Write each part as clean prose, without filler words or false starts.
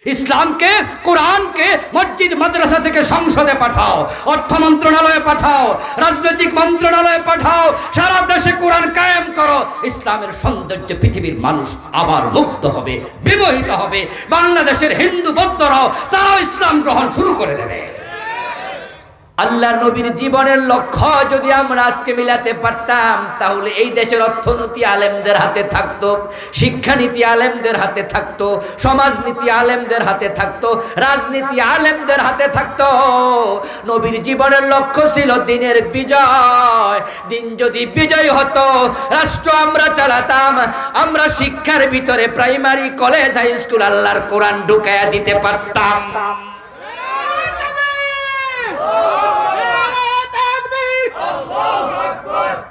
ইসলামকে, কোরআনকে মসজিদ মাদ্রাসা থেকে সংসদে পাঠাও, অর্থ মন্ত্রণালয়ে পাঠাও, রাজনৈতিক মন্ত্রণালয়ে পাঠাও, সারা দেশে কোরআন কায়েম করো। ইসলামের সৌন্দর্যে পৃথিবীর মানুষ আবার মুক্ত হবে, বিমোহিত হবে। বাংলাদেশের হিন্দু বৌদ্ধরাও তারাও ইসলাম গ্রহণ শুরু করে দেবে। আল্লাহর নবীর জীবনের লক্ষ্য যদি আমরা আজকে মিলাতে পারতাম, তাহলে এই দেশের অর্থনীতি আলেমদের হাতে থাকতো, শিক্ষানীতি আলেমদের হাতে থাকতো, সমাজনীতি আলেমদের হাতে থাকতো, রাজনীতি আলেমদের হাতে থাকতো। নবীর জীবনের লক্ষ্য ছিল দিনের বিজয়। দিন যদি বিজয় হতো, রাষ্ট্র আমরা চালাতাম, আমরা শিক্ষার ভিতরে প্রাইমারি, কলেজ, হাই স্কুল আল্লাহর কোরআন ঢুকায়া দিতে পারতাম।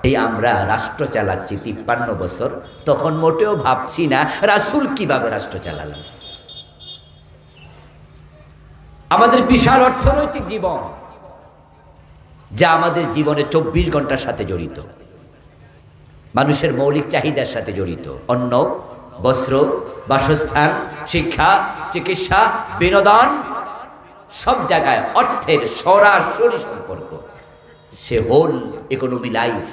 এই আমরা রাষ্ট্র চালাচ্ছি 53 বছর, তখন মোটেও ভাবছি না রাসূল কিভাবে রাষ্ট্র চালালেন। আমাদের বিশাল অর্থনৈতিক জীবন, যা আমাদের জীবনে 24 ঘন্টার সাথে জড়িত, মানুষের মৌলিক চাহিদার সাথে জড়িত। অন্ন, বস্ত্র, বাসস্থান, শিক্ষা, চিকিৎসা, বিনোদন, সব জায়গায় অর্থের সরাসরি সম্পর্ক। সে হোল ইকোনমি লাইফ,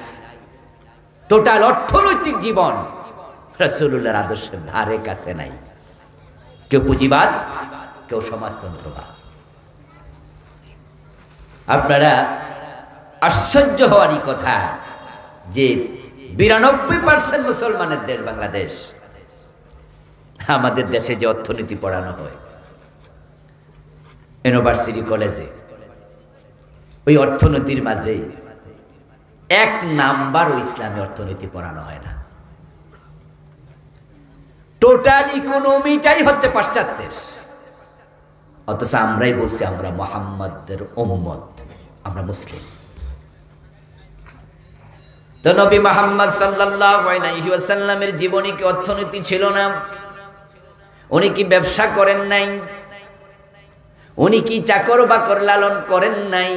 টোটাল অর্থনৈতিক জীবন রাসূলুল্লাহর আদর্শের ধারে কাছে নাই। কেউ পুঁজিবাদ, কেউ সমাজতন্ত্রবাদ। আপনারা আশ্চর্য হওয়ারই কথা যে 92% মুসলমানের দেশ বাংলাদেশ। আমাদের দেশে যে অর্থনীতি পড়ানো হয় ইউনিভার্সিটি, কলেজে, ওই অর্থনীতির মাঝে 1 নাম্বারও ইসলামী অর্থনীতি পড়ানো হয় না। টোটাল ইকোনমিটাই হচ্ছে পাশ্চাত্যের। অথচ আমরাই বলছি আমরা মুহাম্মাদের উম্মত, আমরা মুসলিম। তো নবী মুহাম্মদ সাল্লাল্লাহু আলাইহি ওয়াসাল্লামের জীবনে কি অর্থনীতি ছিল না? উনি কি ব্যবসা করেন নাই? উনি কি চাকর বাকর লালন করেন নাই?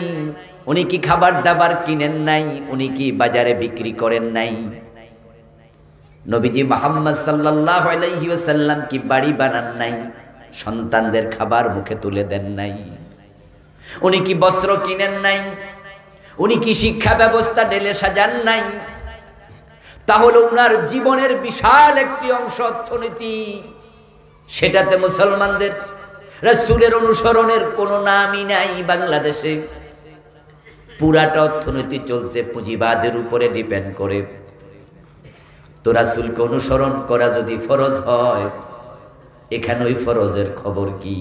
উনি কি খাবার দাবার কিনেন নাই? উনি কি বাজারে বিক্রি করেন নাই? নবীজি মুহাম্মদ সাল্লাল্লাহু আলাইহি ওয়াসাল্লাম কি বাড়ি বানান নাই? সন্তানদের খাবার মুখে তুলে দেন নাই? উনি কি বস্ত্র কিনেন নাই? উনি কি শিক্ষা ব্যবস্থা ঢেলে সাজান নাই? তাহলে উনার জীবনের বিশাল একটি অংশ অর্থনীতি, সেটাতে মুসলমানদের রাসূলের অনুসরণের কোনো নামই নাই বাংলাদেশে। পুরাটা অর্থনীতি চলছে পুঁজিবাদের উপরে ডিপেন্ড করে। তো রাসূলকে অনুসরণ করা যদি ফরজ হয়, এখানে ওই ফরজের খবর কি?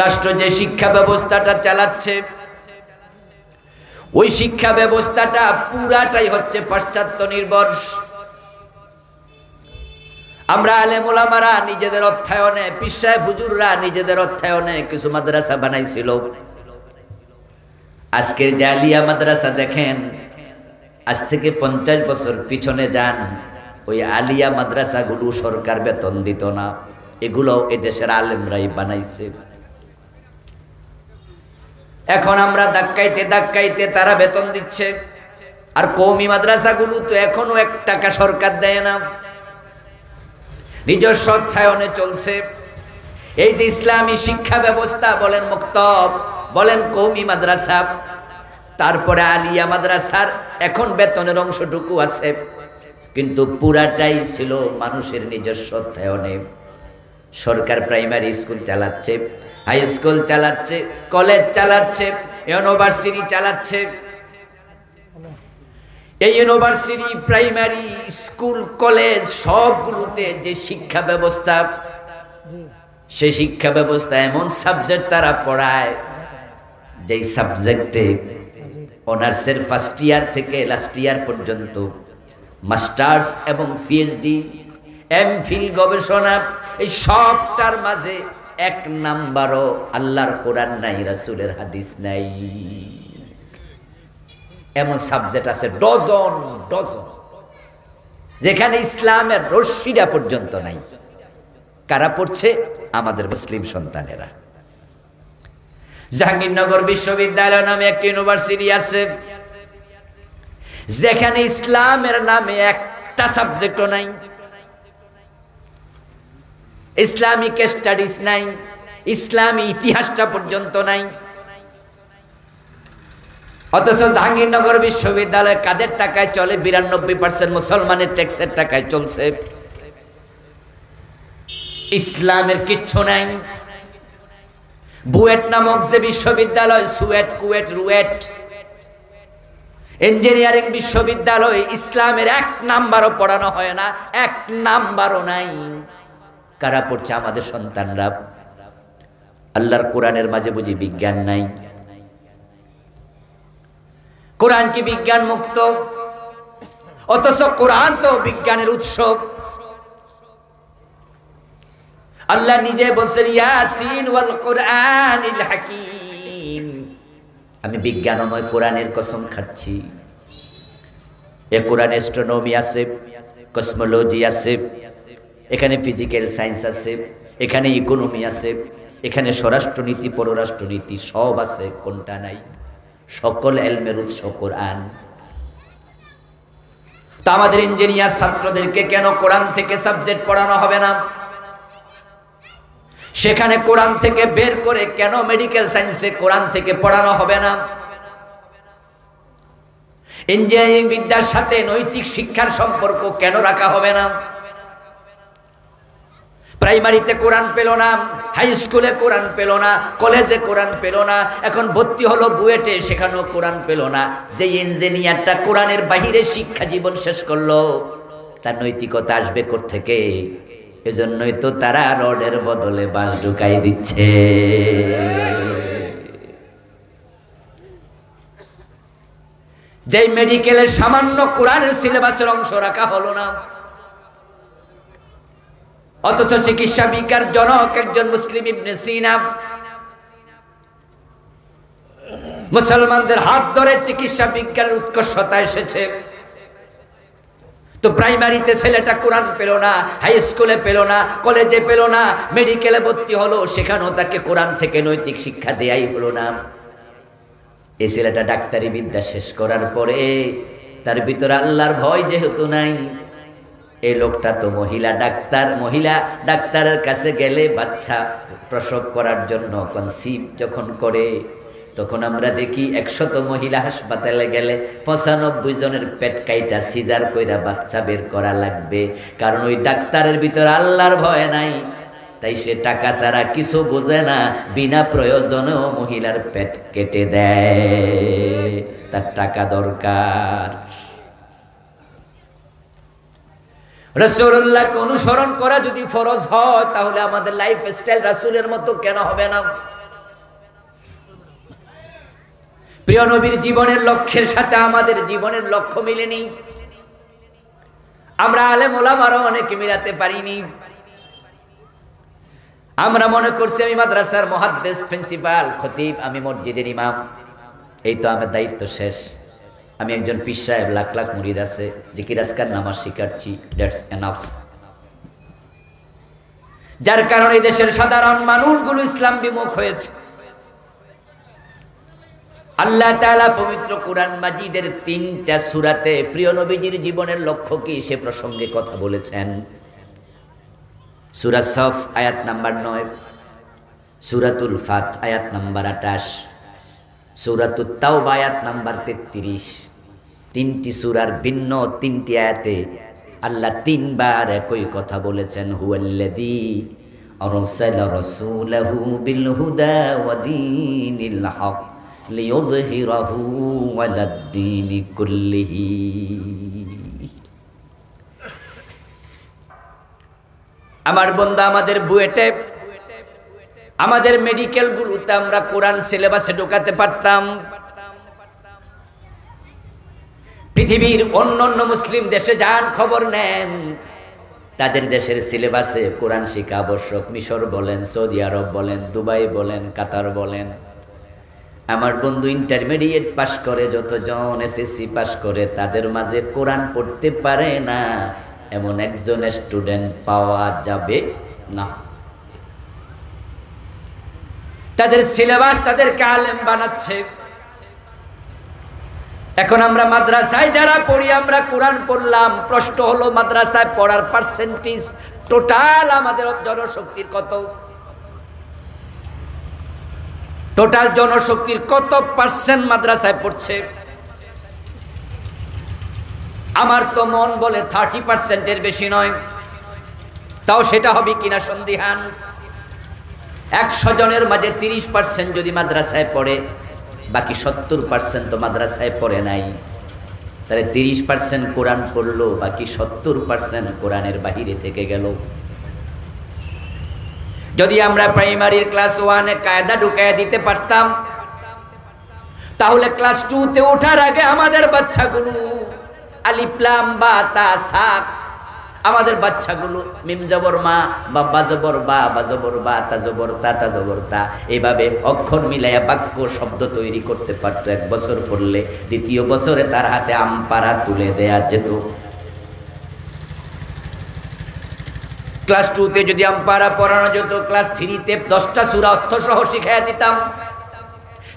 রাষ্ট্র যে শিক্ষা ব্যবস্থাটা চালাচ্ছে, ওই শিক্ষা ব্যবস্থাটা পুরাটাই হচ্ছে পাশ্চাত্য নির্ভর। আমরা আলেম ওলামারা নিজেদের অর্থায়নে, পীর সাহেব হুজুররা নিজেদের অর্থায়নে কিছু মাদ্রাসা বানাইছিল। আজকের যে আলিয়া মাদ্রাসা দেখেন, আজ থেকে 50 বছর পিছনে যান, ওই আলিয়া মাদ্রাসাগুলো সরকার বেতন দিত না, এগুলো এদেশের আলেমরাই বানাইছে। এখন আমরা ধাক্কাইতে ধাক্কাইতে তারা বেতন দিচ্ছে। আর কওমি মাদ্রাসাগুলো তো এখনো 1 টাকা সরকার দেয় না, নিজস্ব অর্থায়নে চলছে। এই যে ইসলামী শিক্ষা ব্যবস্থা বলেন, মক্তব বলেন, কওমি মাদ্রাসা, তারপরে আলিয়া মাদ্রাসার এখন বেতনের অংশটুকু আছে, কিন্তু পুরাটাই ছিল মানুষের নিজস্ব অর্থায়নে। সরকার প্রাইমারি স্কুল চালাচ্ছে, হাই স্কুল চালাচ্ছে, কলেজ চালাচ্ছে, ইউনিভার্সিটি চালাচ্ছে। এই ইউনিভার্সিটি, প্রাইমারি স্কুল, কলেজ সবগুলোতে যে শিক্ষা ব্যবস্থা, সেই শিক্ষা ব্যবস্থা এমন সাবজেক্ট তারা পড়ায়, যেই সাবজেক্টে অনার্সের ফার্স্ট ইয়ার থেকে লাস্ট ইয়ার পর্যন্ত মাস্টার্স এবং পিএইচডি, এমফিল গবেষণা, এই সবটার মাঝে 1 নাম্বারও আল্লাহর কোরআন নাই, রাসূলের হাদিস নাই। এমন সাবজেক্ট আছে ডজন ডজন, যেখানে ইসলামের রশ্মিটা পর্যন্ত নাই। কারা পড়ছে? আমাদের মুসলিম সন্তানেরা। জাহাঙ্গীরনগর বিশ্ববিদ্যালয় নামে একটি ইউনিভার্সিটি আছে, যেখানে ইসলামের নামে একটা সাবজেক্টও নাই। ইসলামিক স্টাডিজ নাই, ইসলামী ইতিহাসটা পর্যন্ত নাই। অথচ জাহাঙ্গীরনগর বিশ্ববিদ্যালয় কাদের টাকায় চলে? 92% মুসলমানের ট্যাক্সের টাকায় চলছে। ইসলামের কিচ্ছু নাই। বুয়েট নামক যে বিশ্ববিদ্যালয়, সুয়েট, কুয়েট, রুয়েট, ইঞ্জিনিয়ারিং বিশ্ববিদ্যালয়, ইসলামের 1 নাম্বারও পড়ানো হয় না, 1 নাম্বারও নাই। কারা পড়ছে? আমাদের সন্তানরা। আল্লাহর কোরআনের মাঝে বুঝি বিজ্ঞান নাই? কোরআন কি বিজ্ঞান মুক্ত? অথচ কোরআন তো বিজ্ঞানের উৎস। আল্লাহ নিজে বলছেন ইয়াসিন ওয়াল কুরআনিল হাকীম, আমি বিজ্ঞানময় কোরআনের কসম খাচ্ছি। এ কোরআন অ্যাস্ট্রোনমি আছে, কসমোলজি আছে, এখানে ফিজিক্যাল সায়েন্স আছে, এখানে ইকোনমি আছে, এখানে স্বরাষ্ট্রনীতি, পররাষ্ট্রনীতি সব আছে। কোনটা নাই? সকল ইলমের উৎস কোরআন। তো আমাদের ইঞ্জিনিয়ার ছাত্রদেরকে কেন কোরআন থেকে সাবজেক্ট পড়ানো হবে না? সেখানে কোরআন থেকে বের করে কেন মেডিকেল সায়েন্সে কোরআন থেকে পড়ানো হবে না? ইঞ্জিনিয়ারিং বিদ্যার সাথে নৈতিক শিক্ষার সম্পর্ক কেন রাখা হবে না? প্রাইমারিতে কোরআন পেল না, হাই স্কুলে কোরআন পেল না, কলেজে কোরআন পেল না, এখন ভর্তি হলো বুয়েটে, সেখানেও কোরআন পেল না। যে ইঞ্জিনিয়ারটা কোরআনের বাহিরে শিক্ষা জীবন শেষ করলো, তার নৈতিকতা আসবে কোত্থেকে? এজন্যই তো তারা রডের বদলে বাঁশ ঢুকাই দিচ্ছে। যে মেডিকেলের সামান্য কোরআনের সিলেবাসের অংশ রাখা হলো না, অথচ চিকিৎসা বিজ্ঞান জনক একজন মুসলিম ইবনে সিনা মুসলমানদের হাত ধরে চিকিৎসা বিজ্ঞানের উৎকর্ষতা এসেছে। তো প্রাইমারিতে ছেলেটা কোরআন পেল না, হাই স্কুলে পেল না, কলেজে পেল না, মেডিকেলে ভর্তি হলো, সেখানেও তাকে কোরআন থেকে নৈতিক শিক্ষা দেয়াই হলো না। এই ছেলেটা ডাক্তারি বিদ্যা শেষ করার পরে তার ভিতরে আল্লাহর ভয় যেহেতু নাই, এই লোকটা তো মহিলা ডাক্তারের কাছে গেলে বাচ্চা প্রসব করার জন্য কনসিভ যখন করে, তখন আমরা দেখি 100 মহিলা হাসপাতালে গেলে 95 জনের পেট কাইটা সিজার কইরা বাচ্চা বের করা লাগবে। কারণ ওই ডাক্তারের ভিতরে আল্লাহর ভয় নাই, তাই সে টাকা ছাড়া কিছু বোঝে না, বিনা প্রয়োজনেও মহিলার পেট কেটে দেয়, তার টাকা দরকার। রাসূলুল্লাহকে অনুসরণ করা যদি ফরজ হয়, তাহলে আমাদের লাইফস্টাইল রাসূলের মতো কেন হবে না? প্রিয় নবীর জীবনের লক্ষ্যের সাথে আমাদের জীবনের লক্ষ্য মিলেনি। আমরা আলেম ওলামারা অনেকে মিলাতে পারিনি। আমরা মনে করছি আমি মাদ্রাসার মুহাদ্দিস, প্রিন্সিপাল, খতিব, আমি মসজিদের ইমাম, এই তো আমার দায়িত্ব শেষ। আমি একজন পীর সাহেব, লাখ লাখ মুরিদ আছে, জিকির আজকার নামাজ শিখাচ্ছি, দ্যাটস এনাফ। যার কারণে দেশের সাধারণ মানুষগুলো ইসলাম বিমুখ হয়েছে। আল্লাহ তাআলা পবিত্র কোরআন মাজিদের 3টা সূরাতে প্রিয় নবীজির জীবনের লক্ষ্য কি সে প্রসঙ্গে কথা বলেছেন। সূরা সফ আয়াত নাম্বার 9, সূরাতুল ফাত আয়াত নাম্বার 28, সূরাতুত তাওবা আয়াত নাম্বার 33। 3টি সূরার ভিন্ন 3টি আয়াতে আল্লাহ 3 বার একই কথা বলেছেন, হুয়াল্লাযী আরসালা রাসূলাহু বিল হুদা ওয়া দীনিল হক লিইয়ুযহিরাহু আলাদ-দীনি কুল্লিহি। আমার বন্ধু, আমাদের বুয়েটে, আমাদের মেডিকেল গুলোতে আমরা কোরআন সিলেবাসে ঢোকাতে পারতাম। পৃথিবীর অন্যান্য মুসলিম দেশে যান, খবর নেন, তাদের দেশের সিলেবাসে কোরআন শিক্ষা আবশ্যক। মিশর বলেন, সৌদি আরব বলেন, দুবাই বলেন, কাতার বলেন। আমার বন্ধু ইন্টারমিডিয়েট পাশ করে যতজন, এসএসসি পাশ করে, তাদের মাঝে কোরআন পড়তে পারে না এমন একজন স্টুডেন্ট পাওয়া যাবে না। তাদের সিলেবাস তাদেরকে আলেম বানাচ্ছে। এখন আমরা মাদ্রাসায় যারা পড়ি, আমরা কোরআন পড়লাম, প্রশ্ন হলো মাদ্রাসায় পড়ার পার্সেন্টেজ টোটাল আমাদের জনশক্তির কত? টোটাল জনশক্তির কত পার্সেন্ট মাদ্রাসায় পড়ছে? আমার তো মন বলে 30%-এর বেশি নয়। তাও সেটা হবে কিনা সন্দিহান। 100 জনের মাঝে 30% যদি মাদ্রাসায় পড়ে, বাকি 70% তো মাদ্রাসায় পড়ে নাই। তাহলে 30% কোরআন পড়লো, বাকি 70% কোরআনের বাহিরে থেকে গেল। যদি আমরা প্রাইমারির ক্লাস 1-এ কায়দা ঢুকাইয়া দিতে পারতাম, তাহলে ক্লাস 2-তে ওঠার আগে আমাদের বাচ্চাগুলো আলিফ লাম বা তা সা, আমাদের বাচ্চাগুলো মিম জবর মা বা বা জবর বা বা জবর বা তা জবর তা তা জবর তা, এইভাবে অক্ষর মিলাইয়া বাক্য শব্দ তৈরি করতে পারতো। 1 বছর পড়লে দ্বিতীয় বছরে তার হাতে আমপারা তুলে দেয়া যেত। ক্লাস 2-তে যদি আমপারা পড়ানো যেত, ক্লাস 3-তে 10টা সূরা অর্থ সহ শিখাইয়া দিতাম।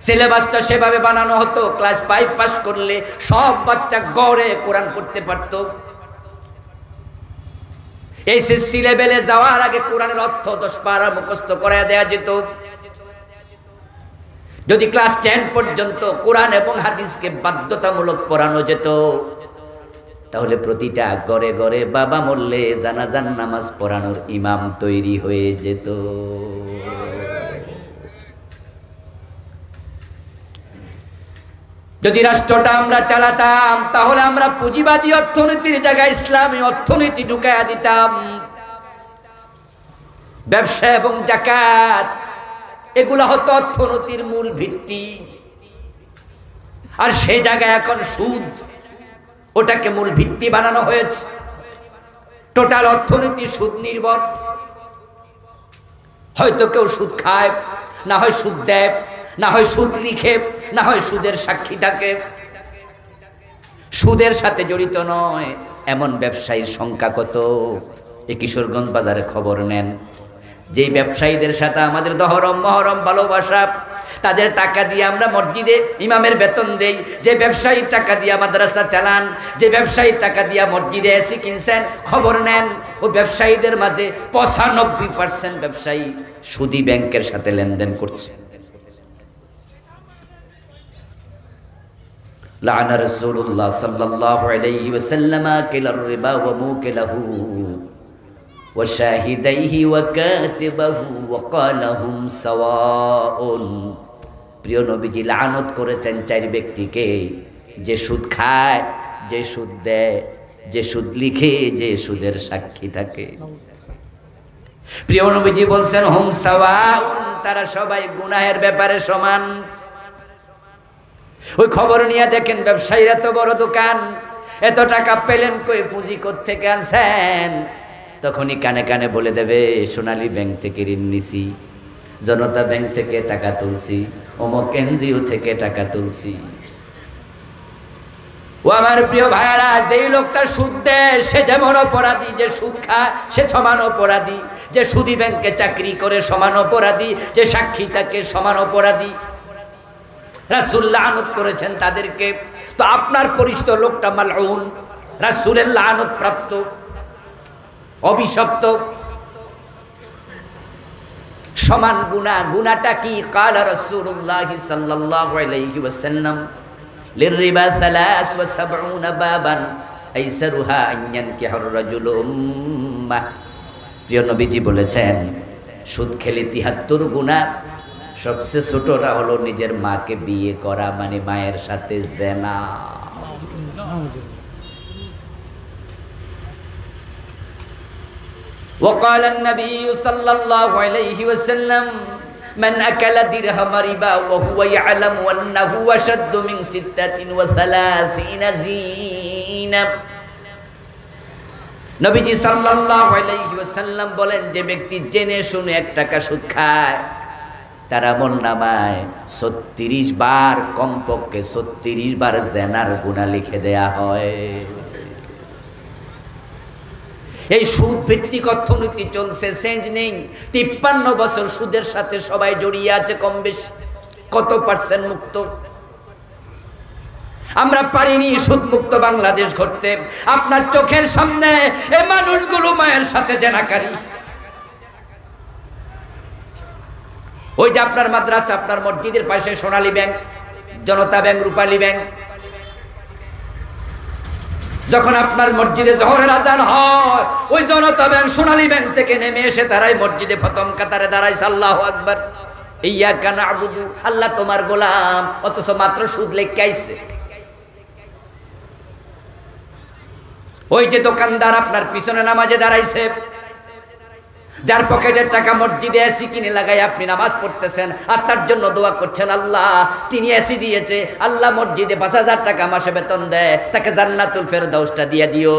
সিলেবাসটা সেভাবে বানানো হতো, ক্লাস 5 পাস করলে সব বাচ্চা গড়ে কোরআন পড়তে পারত। এসএসসি লেভেলে যাওয়ার আগে কোরআনের অর্থ 10 পারা মুখস্থ করায় দেয়া যেত। যদি ক্লাস 10 পর্যন্ত কোরআন এবং হাদিসকে বাধ্যতামূলক পড়ানো যেত, তাহলে প্রতিটা ঘরে ঘরে বাবা মরলে জানাজার নামাজ পড়ানোর ইমাম তৈরি হয়ে যেত। যদি রাষ্ট্রটা আমরা চালাতাম, তাহলে আমরা পুঁজিবাদী অর্থনীতির জায়গায় ইসলামী অর্থনীতি ঢুকাইয়া দিতাম। ব্যবসা এবং যাকাত এগুলা হতো অর্থনীতির মূল ভিত্তি। আর সেই জায়গায় এখন সুদ, ওটাকে মূল ভিত্তি বানানো হয়েছে। টোটাল অর্থনীতি সুদ নির্ভর। হয়তো কেউ সুদ খায়, না হয় সুদ দেয়, না হয় সুদ লিখে, না হয় সুদের সাক্ষী থাকে। সুদের সাথে জড়িত নয় এমন ব্যবসায়ীর সংখ্যা কত? এই কিশোরগঞ্জ বাজারে খবর নেন, যেই ব্যবসায়ীদের সাথে আমাদের দহরম মহরম ভালোবাসা, তাদের টাকা দিয়ে আমরা মসজিদে ইমামের বেতন দেই, যে ব্যবসায়ীর টাকা দিয়ে মাদ্রাসা চালান, যে ব্যবসায়ীর টাকা দিয়ে মসজিদে এসি কিনছেন, খবর নেন ও ব্যবসায়ীদের মাঝে 95% ব্যবসায়ী সুদী ব্যাংকের সাথে লেনদেন করছে। লাআনা রাসূলুল্লাহ সাল্লাল্লাহু আলাইহি ওয়াসাল্লাম আকিলার রিবা ওয়া মুকিলাহু ওয়া শাহিদাইহি ওয়া কাতিবাহু ওয়া ক্বালা হুম সাওয়াউন। প্রিয় নবীজি লানত করেছেন 4 ব্যক্তিকে, যে সুদ খায়, যে সুদ দেয়, যে সুদ লিখে, যে সুদের সাক্ষী থাকে। প্রিয় নবীজি বলছেন হুম সাওয়াউন, তারা সবাই গুনাহের ব্যাপারে সমান। ওই খবর নিয়ে দেখেন ব্যবসায়ীর এত বড় দোকান, এত টাকা পেলেন কই, পুঁজি কোত্থেকে আনছেন? তখনই কানে কানে বলে দেবে সোনালী ব্যাংক থেকে ঋণ নিছি, জনতা ব্যাংক থেকে টাকা তুলছি, অমুক এনজিও থেকে টাকা তুলছি। ও আমার প্রিয় ভাইয়ারা, যেই লোকটা সুদ দেয় সে যেমন অপরাধী, যে সুদ খায় সে সমান অপরাধী, যে সুদী ব্যাংকে চাকরি করে সমান অপরাধী, যে সাক্ষী থাকে সমান অপরাধী। রাসূল লানত করেছেন তাদেরকে। তো আপনার পরিচিত লোকটা মালউন, রাসূলের লানত প্রাপ্ত, অভিশপ্ত, সমান গুনাহ। গুনাহটা কি? ক্বালা রাসূলুল্লাহ সাল্লাল্লাহু আলাইহি ওয়াসাল্লাম লিররিবা 73 বাবান আইসারুহা আন ইয়ানকিহুর রাজুলু উম্মাহ। প্রিয় নবীজি বলেছেন সুদ খেলে 73 গুনাহ, সবচেয়ে ছোটটা হলো নিজের মাকে বিয়ে করা, মানে মায়ের সাথে জিনা। وقال النبي صلى الله عليه وسلم من أكل درهم ربا وهو يعلم أنه أشد من 36 زينة। নবীজি সাল্লাল্লাহু আলাইহি ওয়াসাল্লাম বলেন, যে ব্যক্তি জেনে শুনে 1 টাকা সুদ খায়, তার আমলনামায় 36 বার, কমপক্ষে 36 বার জিনার গুনাহ লিখে দেয়া হয়। এই সুদ ভিত্তিক অর্থনীতি চলছে, চেঞ্জ নেই। 53 বছর সুদের সাথে সবাই জড়িয়ে আছে কম বেশি। কত পার্সেন্ট মুক্ত? আমরা পারিনি সুদমুক্ত বাংলাদেশ গড়তে। আপনার চোখের সামনে এই মানুষগুলো মায়ের সাথে জেনাকারী। ওই যে আপনার মাদ্রাসা, আপনার মসজিদের পাশে সোনালী ব্যাংক, জনতা ব্যাংক, রূপালী ব্যাংক, যখন আপনার মসজিদে জোহরের আজান হয়, ওই জনতা ব্যাংক সোনালী ব্যাংক থেকে নেমে এসে তারাই মসজিদে প্রথম কাতারে দাঁড়াইছে আল্লাহু আকবার, ইয়াকা না'বুদু, আল্লাহ তোমার গোলাম, অথচ মাত্র সুদ লেখা আইছে। ওই যে দোকানদার আপনার পিছনে নামাজে দাঁড়াইছে, যার পকেটের টাকা মসজিদে এসি কিনে লাগাই আপনি নামাজ পড়তেছেন আর তার জন্য দোয়া করছেন, আল্লাহ তিনি এসি দিয়েছে, আল্লাহ মসজিদে 5,000 টাকা মাসে বেতন দেয়, তাকে জান্নাতুল ফেরদাউসটা দিয়ে দিও।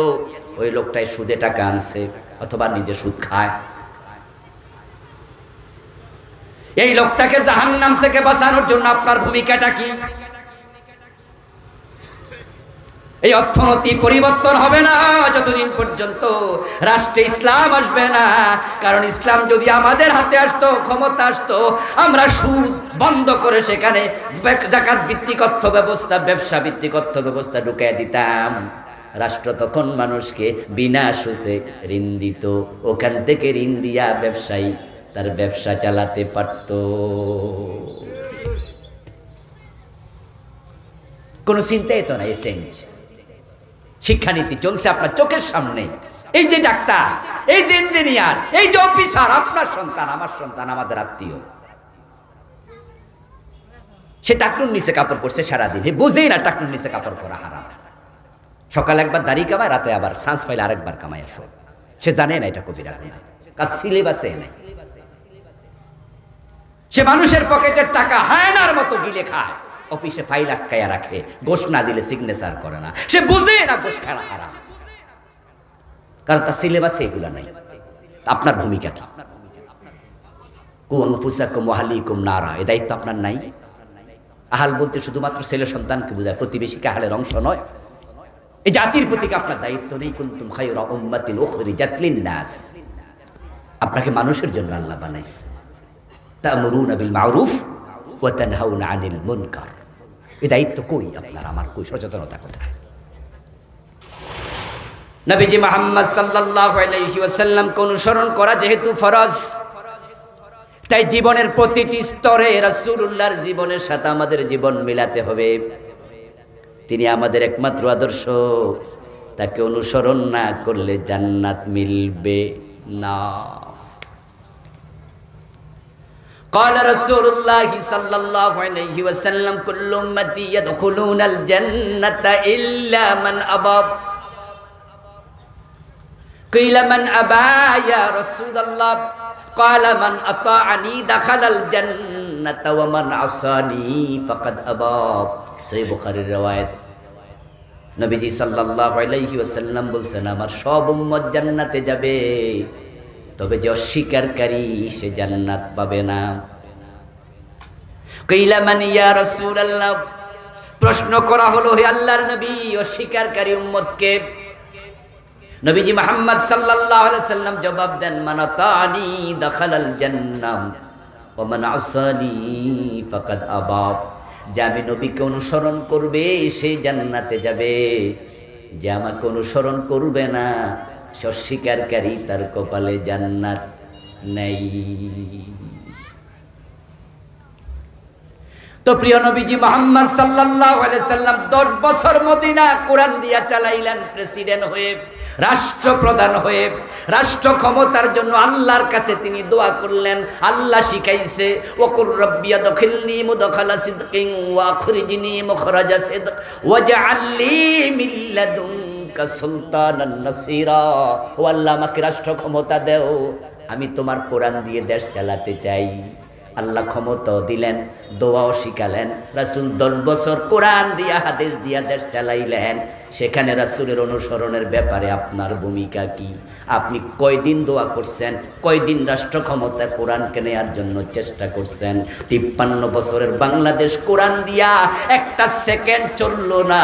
ওই লোকটাই সুদে টাকা আনছে অথবা নিজে সুদ খায়। এই লোকটাকে জাহান্নাম থেকে বাঁচানোর জন্য আপনার ভূমিকাটা কি? এই অর্থনীতি পরিবর্তন হবে না যতদিন পর্যন্ত রাষ্ট্রে ইসলাম আসবে না। কারণ ইসলাম যদি আমাদের হাতে আসতো, ক্ষমতা আসতো, আমরা সুদ বন্ধ করে সেখানে যাকাত ভিত্তিক অর্থ ব্যবস্থা, ব্যবসা ভিত্তিক অর্থ ব্যবস্থা ঢুকিয়ে দিতাম। রাষ্ট্র তখন মানুষকে বিনা সুদে ঋণ দিত, ওখান থেকে ঋণ দিয়া ব্যবসায়ী তার ব্যবসা চালাতে পারত। কোনো চিন্তাই তো নাই। চেঞ্জ শিক্ষানীতি চলছে আপনার চোখের সামনে। এই যে ডাক্তার, এই যে ইঞ্জিনিয়ার, এই যে অফিসার, আপনার সন্তান, আমার সন্তান, আমাদের আত্মীয়, সে টাকনুর নিচে কাপড় পরছে সারাদিন, হে বুঝেই না টাকনুর নিচে কাপড় পরা হারাম। সকালে একবার দাড়ি কামায়, রাতে আবার চান্স পাইলে আরেকবার কামায় আসো। সে জানে না এটা কবিরা গুনাহ, কাজ সিলেবাসে নাই। সে মানুষের পকেটের টাকা হায়নার মতো গিলে খায়, অফিসে ফাইল আটকায়া রাখে, ঘোষ না দিলে সিগনেচার করে না। সে বুঝে না ঘোষ খাওয়া হারাম, কারণ তার সিলেবাসে এগুলা নাই। আপনার ভূমিকা কি? কুম ফুসাকুম ওয়াহলিকুম নারা, এই দায়িত্ব আপনার নাই? আহাল বলতে শুধুমাত্র ছেলে সন্তানকে বোঝায়, প্রতিবেশীকে আহালের অংশ নয়। এই জাতির প্রতি আপনার দায়িত্ব নেই? কুনতুম খায়রা উম্মাতিন উখরিজাত লিন-নাস, আপনাকে মানুষের জন্য আল্লাহ বানাইছে। তা'মুরুনা বিল মা'রুফ ওয়া তানহাউনা আনিল মুনকার, এই দায়িত্ব কই আপনার আমার? কই সচেতনতা কোথায়? নবীজি মুহাম্মদ সাল্লাল্লাহু আলাইহি ওয়াসাল্লামকে অনুসরণ করা যেহেতু ফরজ, তাই জীবনের প্রতিটি স্তরে রাসূলুল্লাহর জীবনের সাথে আমাদের জীবন মিলাতে হবে। তিনি আমাদের একমাত্র আদর্শ, তাকে অনুসরণ না করলে জান্নাত মিলবে না। قال رسول الله صلى الله عليه وسلم كل امتي يدخلون الجنة إلا من أبى قيل من أبى يا رسول الله قال من أطاعني دخل الجنة ومن عصاني فقد أبى সহিহ বুখারীর রওয়ায়াত। নবীজি সাল্লাল্লাহু আলাইহি ওয়াসাল্লাম বলেন, আমার সব উম্মত জান্নাতে যাবে, তবে যে অস্বীকারী সে জান্নাত পাবে না। কিলা মান ইয়া রাসূলুল্লাহ, প্রশ্ন করা হলো, হে আল্লাহর নবী, অস্বীকারী উম্মতকে? নবীজি মুহাম্মদ সাল্লাল্লাহু আলাইহি ওয়াসাল্লাম জবাব দেন, মান আতানি দাখালাল জান্নাহ ওয়া মান আসানি ফাকাদ আবা, যে আমি নবীকে অনুসরণ করবে সে জান্নাতে যাবে, যে আমাকে অনুসরণ করবে না সে অস্বীকারী, তার কপালে জান্নাত নেই। তো প্রিয় নবীজি মুহাম্মদ সাল্লাল্লাহু আলাইহি সাল্লাম 10 বছর মদিনা কোরআন দিয়া চালাইলেন, প্রেসিডেন্ট হয়ে, রাষ্ট্রপ্রধান হয়ে, রাষ্ট্র ক্ষমতার জন্য আল্লাহর কাছে তিনি দোয়া করলেন। আল্লাহ শিখাইছে, ওয়াকুর রব্বি আদখিলনি মুদখালা সিদকিন ওয়া আখরিজনি মুখরাজা সিদক ওয়াজআলনি মিন লাদুনকা সুলতানান নাসীরা, ও আল্লাহ আমাকে রাষ্ট্র ক্ষমতা দাও, আমি তোমার কোরআন দিয়ে দেশ চালাতে চাই। আল্লাহ ক্ষমতাও দিলেন, দোয়াও শিখালেন। রাসূল 10 বছর কোরআন দিয়া হাদিস দিয়া দেশ চালাইলেন। সেখানে রাসূলের অনুসরণের ব্যাপারে আপনার ভূমিকা কি? আপনি কয়দিন দোয়া করছেন? কয়দিন রাষ্ট্র ক্ষমতা কোরআনকে নেয়ার জন্য চেষ্টা করছেন? 53 বছরের বাংলাদেশ কোরআন দিয়া একটা সেকেন্ড চলল না,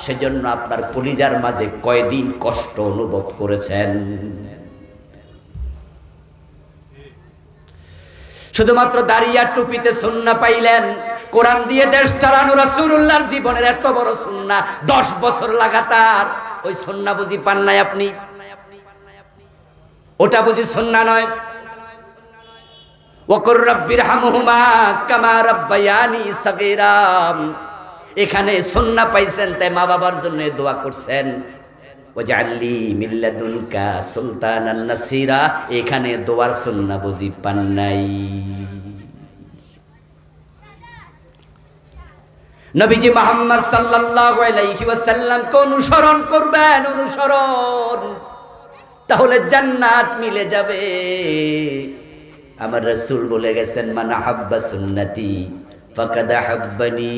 সেজন্য আপনার কলিজার মাঝে কয়দিন কষ্ট অনুভব করেছেন? শুধুমাত্র দাড়ি আর টুপিতে সুন্নাহ পাইলেন, কোরআন দিয়ে দেশ চালানো রাসূলুল্লাহর জীবনের এত বড় সুন্নাহ 10 বছর লাগাতার ওই সুন্নাহ বুঝি পান নাই আপনি? ওটা বুঝি সুন্নাহ নয়? ওয়াকুর রাব্বিরহামহুমা কামা রাব্বায়ানি সাগীরা, এখানে সুন্নাহ পাইছেন তাই মা বাবার জন্য দোয়া করছেন। ওয়াজআললি মিন লাদুনকা সুলতানান নাসিরা, এখানে দোয়ার সুন্নাহ বুঝি পান নাই? নবীজি মুহাম্মদ সাল্লাল্লাহু আলাইহি ওয়াসাল্লামকে অনুসরণ করবেন, অনুসরণ, তাহলে জান্নাত মিলে যাবে। আমার রাসূল বলে গেছেন, মান আহাব্বা সুন্নতি ফাকাদ আহাব্বানি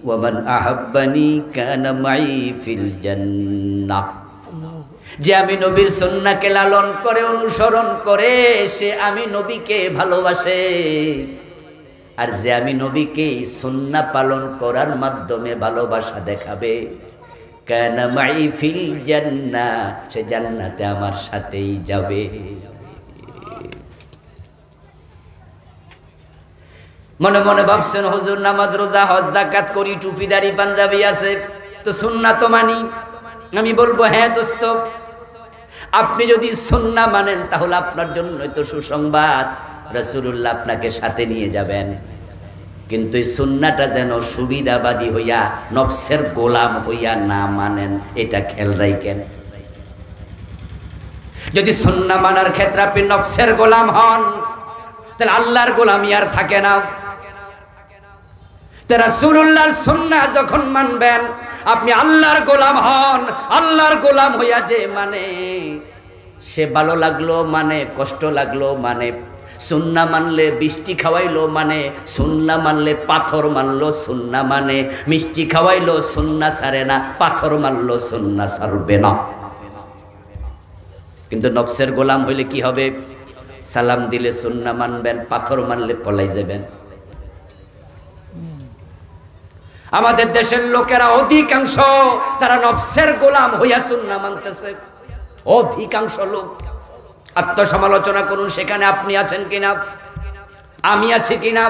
ওয়া মান আহাব্বানি কানা মাই ফিল জান্নাহ। যে আমি নবীর সুন্নাহকে লালন করে অনুসরণ করে সে আমি নবীকে ভালোবাসে, আর যে আমি নবীকে সুন্নাহ পালন করার মাধ্যমে ভালোবাসা দেখাবে, কানা মাই ফিল জান্নাহ, সে জান্নাতে আমার সাথেই যাবে। মনে মনে ভাবছেন, হুজুর নামাজ রোজা হজ যাকাত করি, টুপি দাড়ি পাঞ্জাবি আছে, তো সুন্নাহ তো মানি। আমি বলবো, হ্যাঁ দোস্ত, আপনি যদি সুন্নাহ মানেন তাহলে আপনার জন্য তো সুসংবাদ, রাসূলুল্লাহ আপনাকে সাথে নিয়ে যাবেন। কিন্তু এই সুন্নাহটা যেন সুবিধাবাদী হইয়া নফসের গোলাম হইয়া না মানেন, এটা খেয়াল রাখেন। যদি সুন্নাহ মানার ক্ষেত্রে আপনি নফসের গোলাম হন, তাহলে আল্লাহর গোলামি আর থাকে না। তা রাসূলুল্লাহর সুন্নাহ যখন মানবেন, আপনি আল্লাহর গোলাম হন। আল্লাহর গোলাম হইয়া যে মানে, সে ভালো লাগলো মানে, কষ্ট লাগলো মানে, সুন্নাহ মানলে বৃষ্টি খাওয়াইলো মানে, সুন্নাহ মানলে পাথর মানলো, সুন্নাহ মানে মিষ্টি খাওয়াইলো, সুন্নাহ ছাড়ে না, পাথর মানলো, সুন্নাহ ছাড়বে না। কিন্তু নফসের গোলাম হইলে কি হবে? সালাম দিলে সুন্নাহ মানবেন, পাথর মানলে পলাই যাবেন। আমাদের দেশের লোকেরা অধিকাংশ তারা নফসের গোলাম হইয়া সুন্নাহ মানতেছে। অধিকাংশ লোক, আত্মসমালোচনা করুন, সেখানে আপনি আছেন কিনা, আমি আছি কিনা।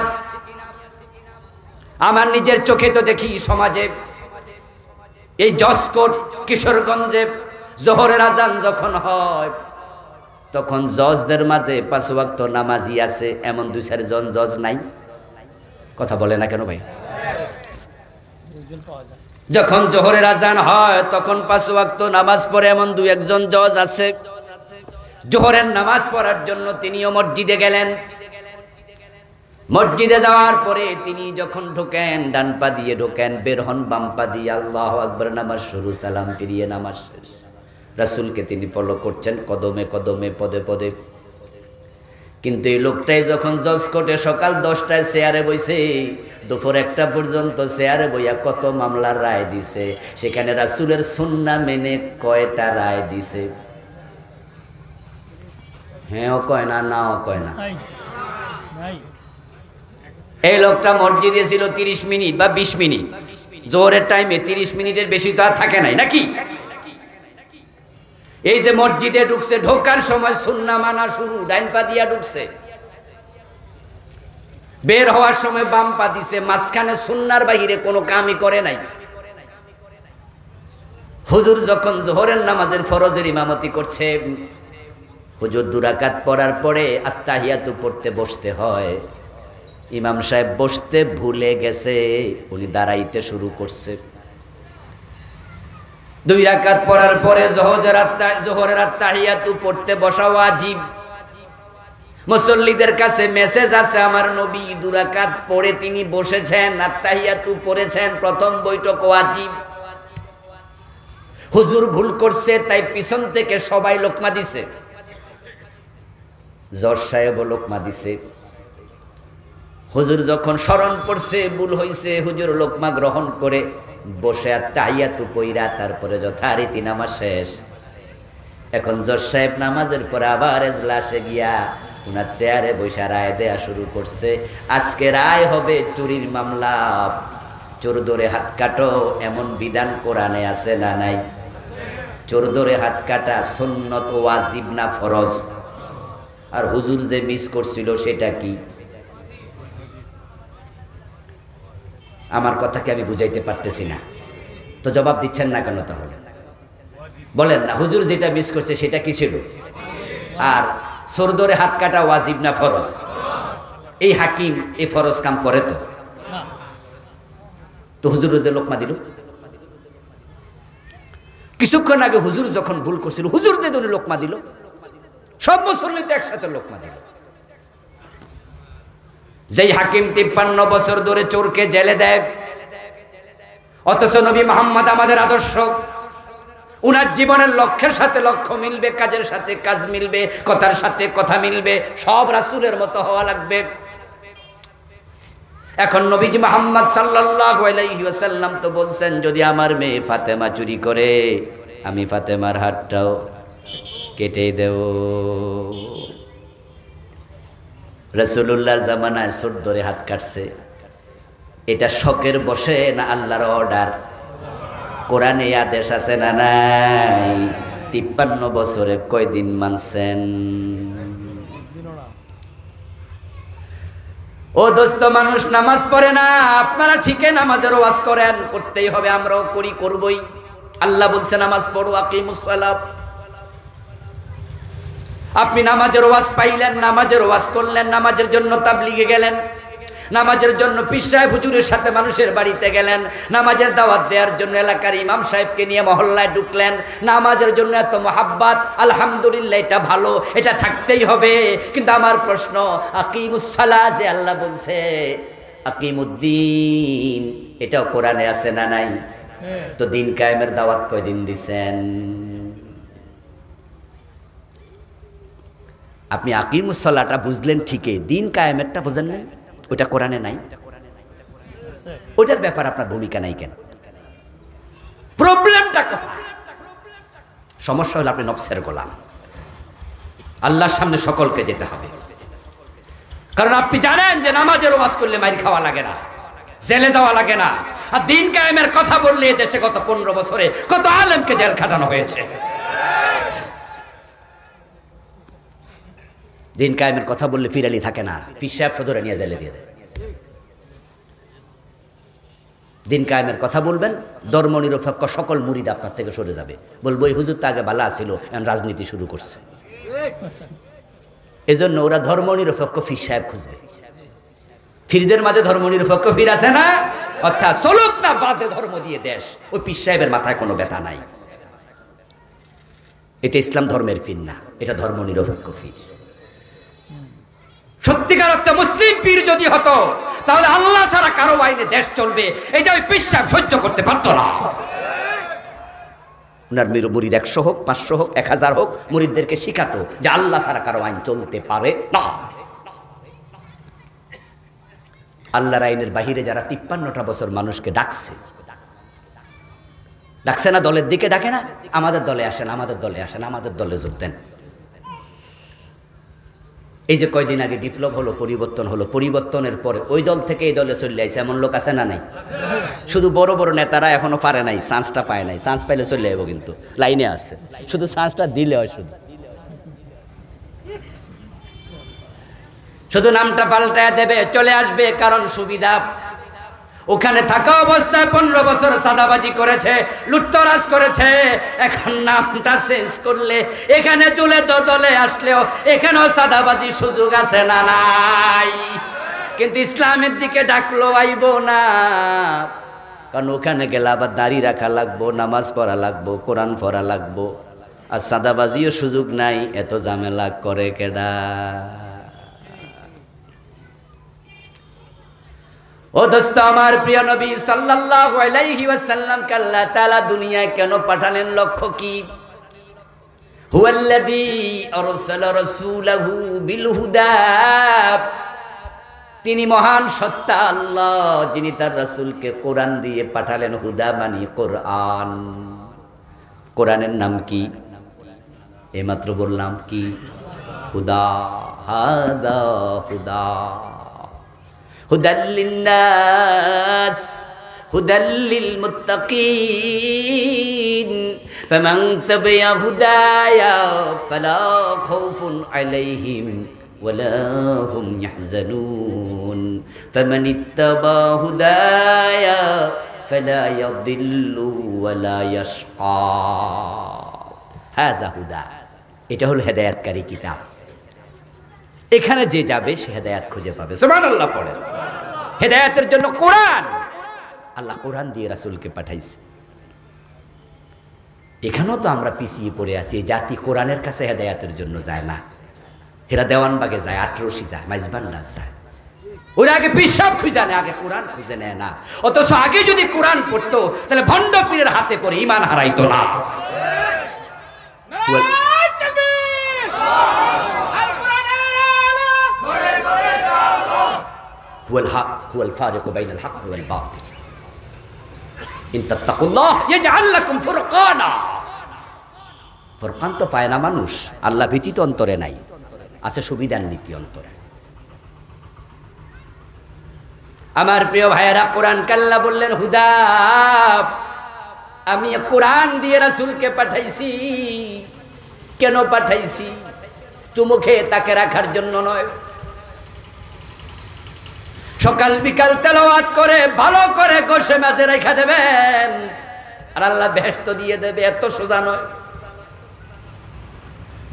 আমার নিজের চোখে তো দেখি সমাজে, এই জজকোট কিশোরগঞ্জে জোহরের আজান যখন হয়, তখন জজদের মাঝে 5 ওয়াক্ত নামাজি আছে, এমন 2-4 জন জজ নাই? কথা বলে না কেন ভাই? যখন জোহরের আজান হয় তখন 5 ওয়াক্ত নামাজ পড়ে এমন 2-1 জন জজ আছে। জোহরের নামাজ পড়ার জন্য তিনিও মসজিদে গেলেন। মসজিদে যাওয়ার পরে তিনি যখন ঢোকেন, ডান পা দিয়ে ঢোকেন, বের হন বাম পা দিয়ে, আল্লাহু আকবার, নামাজ শুরু, সালাম ফিরিয়ে নামাজ শেষ। রাসূলকে তিনি ফলো করছেন কদমে কদমে, পদে পদে। কিন্তু এই লোকটাই যখন জজ কোর্টে সকাল 10টায় চেয়ারে বইছে, দুপুর 1টা পর্যন্ত চেয়ারে বইয়া কত মামলার রায় দিছে, সেখানে রাসূলের সুন্নাহ মেনে কয়টা রায় দিছে? হ্যাঁও কয় না, নাও কয় না। এই লোকটা মসজিদে ছিল 30 মিনিট বা 20 মিনিট। জোহরের টাইমে 30 মিনিটের বেশি তো আর থাকে নাই নাকি? এই যে মসজিদে ঢুকছে, ঢোকার সময় সুন্নাহ মানা শুরু, ডাইন পা দিয়া ঢুকছে, বের হওয়ার সময় বাম পা দিছে, মাঝখানে সুন্নাহর বাহিরে কোনো কামই করে নাই। হুজুর যখন জোহরের নামাজের ফরজের ইমামতি করছে, হুজুর 2 রাকাত পড়ার পরে আত্তাহিয়াতু পড়তে বসতে হয়। ইমাম সাহেব বসতে ভুলে গেছে, উনি দাঁড়াইতে শুরু করছে। 2 রাকাত পড়ার পরে জোহরের আত্তাহিয়াতু পড়তে বসা ওয়াজিব। মুসল্লিদের কাছে মেসেজ আছে, আমার নবী 2 রাকাত পড়ে তিনি বসেছেন, আত্তাহিয়াতু পড়েছেন, প্রথম বৈঠক ওয়াজিব। হুজুর ভুল করছে, তাই পিছন থেকে সবাই লোকমা দিছে। জজ সাহেব লোকমা দিছে। হুজুর যখন স্মরণ পড়ছে ভুল হইছে, হুজুর লোকমা গ্রহণ করে বসে আত্তাহিয়াতু পইরা তারপরে যথারীতি নামাজ শেষ। এখন জজ সাহেব নামাজের পরে আবার এজলাসে গিয়া উনার চেয়ারে বসে রায় দেয়া শুরু করছে। আজকে রায় হবে চুরির মামলা, চোর ধরে হাত কাটো, এমন বিধান কোরআনে আছে না নাই? চোর ধরে হাত কাটা সুন্নত ওয়াজিব না ফরজ? আর হুজুর যে মিস করছিল সেটা কি? আমার কথাকে আমি বুঝাইতে পারতেছি না, তো জবাব দিচ্ছেন না কেন তাহলে? বলেন না, হুজুর যেটা মিস করছে সেটা কি ছিল? আর সর ধরে হাত কাটা ওয়াজিব না ফরজ? এই হাকিম এই ফরজ কাম করে তো হুজুর যে লোকমা দিল। কিছুক্ষণ আগে হুজুর যখন ভুল করছিল, হুজুর যে ধরে লোকমা দিল, সব মুসল্লি তো একসাথে লোকমা দিল। যেই হাকিম 53 বছর ধরে চোরকে জেলে দেয়, অথচ নবী মুহাম্মদ আমাদের আদর্শ, উনার জীবনের লক্ষ্যের সাথে লক্ষ্য মিলবে, কাজের সাথে কাজ মিলবে, কথার সাথে কথা মিলবে, সব রাসূলের মতো হওয়া লাগবে। এখন নবীজি মুহাম্মদ সাল্লাল্লাহু আলাইহি ওয়াসাল্লাম তো বলছেন, যদি আমার মেয়ে ফাতেমা চুরি করে আমি ফাতেমার হাতটাও কেটে দেব। রাসূলুল্লাহর জামানায় চোর ধরে হাত কাটছে, এটা শখের বসে না আল্লাহর অর্ডার? কোরআনে আদেশ আছে না নাই? 53 বছরে কয়দিন মানছেন? ও দোস্ত, মানুষ নামাজ পড়ে না, আপনারা ঠিকই নামাজের ওয়াজ করেন, করতেই হবে, আমরাও করি, করবই। আল্লাহ বলছে নামাজ পড়ো, আকিমুস সালাত। আপনি নামাজের ওয়াজ পাইলেন, নামাজের ওয়াজ করলেন, নামাজের জন্য তাবলিগে গেলেন, নামাজের জন্য পীর সাহেব হুজুরের সাথে মানুষের বাড়িতে গেলেন, নামাজের দাওয়াত দেওয়ার জন্য এলাকার ইমাম সাহেবকে নিয়ে মহল্লায় ঢুকলেন, নামাজের জন্য এত মহাব্বত, আলহামদুলিল্লাহ, এটা ভালো, এটা থাকতেই হবে। কিন্তু আমার প্রশ্ন, আকিমুস সালাহ যে আল্লাহ বলছে, আকিমুদ্দিন, এটাও কোরআনে আছে না নাই? তো দিন কায়েমের দাওয়াত কয়দিন দিছেন? আপনি আকিমুস সালাহটা বুঝলেন ঠিকই, দিন কায়েমেরটা বুঝেন নাই, ওটা কোরআনে নাই। ওটার ব্যাপার আপনার ভূমিকা নাই কেন? প্রবলেমটা কোথায়? সমস্যা হলো আপনি নফসের গোলাম। আল্লাহর সামনে সকলকে যেতে হবে, কারণ আপনি জানেন যে নামাজের ওয়াজ করলে মাইর খাওয়া লাগে না, জেলে যাওয়া লাগে না। আর দিন কায়েমের কথা বললে দেশে গত 15 বছরে কত আলেমকে জেল খাটানো হয়েছে। দিন কায়েমের কথা বললে ফিরালি থাকে না, পীর সাহেব সদরে নিয়ে জেলে দিয়ে দেয়। দিন কায়েমের কথা বলবেন, ধর্ম নিরপেক্ষ সকল মুরিদ আপনার থেকে সরে যাবে, বলবো এই হুজুর তো আগে ভালো ছিল, এখন রাজনীতি শুরু করছে। এজন্য ওরা ধর্ম নিরপেক্ষ পীর সাহেব খুঁজবে। ফিরদের মাঝে ধর্ম নিরপেক্ষ ফির আছে না, অর্থাৎ চলুক না বাজে ধর্ম দিয়ে দেশ, ওই পীর সাহেবের মাথায় কোনো ব্যথা নাই। এটা ইসলাম ধর্মের ফির না, এটা ধর্ম নিরপেক্ষ ফির। সত্যিকার অর্থে মুসলিম পীর যদি হতো, তাহলে আল্লাহ ছাড়া কারো আইনে দেশ চলবে, এটা ওই পীর সাহেব সহ্য করতে পারতো না। উনার মুরিদ 100 হোক, 500 হোক, 1000 হোক, মুরিদদেরকে শিখাতো যে আল্লাহ ছাড়া কারো আইন চলতে পারে না। আল্লাহর আইনের বাহিরে যারা 53টা বছর মানুষকে ডাকছে, ডাকছে না, দলের দিকে ডাকে না, আমাদের দলে আসেন, আমাদের দলে আসেন, আমাদের দলে যোগ দেন। এই যে কয়দিন আগে বিপ্লব হলো, পরিবর্তন হলো, পরিবর্তনের পরে ওই দল থেকে এই দলে চলে আইছে এমন লোক আছে না নাই? শুধু বড় বড় নেতারা এখনো পারে নাই, চান্সটা পায় নাই। চান্স পাইলে চলে আইব, কিন্তু লাইনে আছে, শুধু চান্সটা দিলে হয়, শুধু নামটা পাল্টায় দেবে, চলে আসবে, কারণ সুবিধা। ওখানে থাকা অবস্থায় 15 বছর সাদাবাজি করেছে, লুটতরাজ করেছে, এখন নামটা চেঞ্জ করলে এখানে চলে তো দলে আসলেও এখানেও সাদাবাজি সুযোগ আছে না নাই? কিন্তু ইসলামের দিকে ডাকলো আইব না, কারণ ওখানে গেলে আবার দাড়ি রাখা লাগবো, নামাজ পড়া লাগবো, কোরআন পড়া লাগবো, আর সাদাবাজিও সুযোগ নাই। এত ঝামেলা করে কেডা? ও দোস্ত, আমার প্রিয় নবী সাল্লাল্লাহু আলাইহি ওয়াসাল্লামকে আল্লাহ তাআলা দুনিয়ায় কেন পাঠালেন? লক্ষ্য কি? হুয়াল্লাযী আরসালা রাসূলাহু বিল হুদা, তিনি মহান সত্তা আল্লাহ, যিনি তার রাসূলকে কোরআন দিয়ে পাঠালেন। হুদা মানে কোরআন। কোরআনের নাম কি? এইমাত্র বললাম কি? হুদা। হাদা হুদা, হুদাল লিন্নাস, হুদাল লিল মুত্তাকিন, ফামান তাবিআ হুদায়া ফালা খাউফুন আলাইহিম ولا هم يحزنون فمن اتبع هدايا فلا يضل ولا يشقى هذا هدى এটা হলো হেদায়েতকারী কিতাব এখানে যে যাবে সে হেদায়েত খুঁজে পাবে সুবহানাল্লাহ পড়ে হেদায়েতের জন্য কোরআন আল্লাহ কোরআন দিয়ে রাসূলকে পাঠাইছে এখানেও তো আমরা পিছিয়ে পড়ে আছি এই জাতি কোরআনের কাছে হেদায়েতের জন্য যায় না এরা দেওয়ানবাগে যায় আটরশি যায় মাইজবান্না যায় ওরা আগে পিসাব খুঁজে নেয় আগে কোরআন খুঁজে নেয় না অথচ আগে যদি কোরআন পড়তো তাহলে ভণ্ড পীরের হাতে পড়ে ঈমান হারাইতো না هو الحق هو الفارق بين الحق والباطل إن تتقوا الله يجعل لكم فرقانا ফুরকান তো পায় না মানুষ আল্লাহ ভীতি তো অন্তরে নাই আছে সুবিধার নীতি অন্তরে আমার প্রিয় ভাইয়েরা কোরআন কাল্লা বললেন হুদা আমি কোরআন দিয়ে রাসূলকে পাঠাইছি কেন পাঠাইছি চুমুখে তাকে রাখার জন্য নয় সকাল বিকাল তেলাওয়াত করে ভালো করে গোশে মাঝে রেখে দেবেন আর আল্লাহ বেহেশত দিয়ে দেবে এত সোজা নয়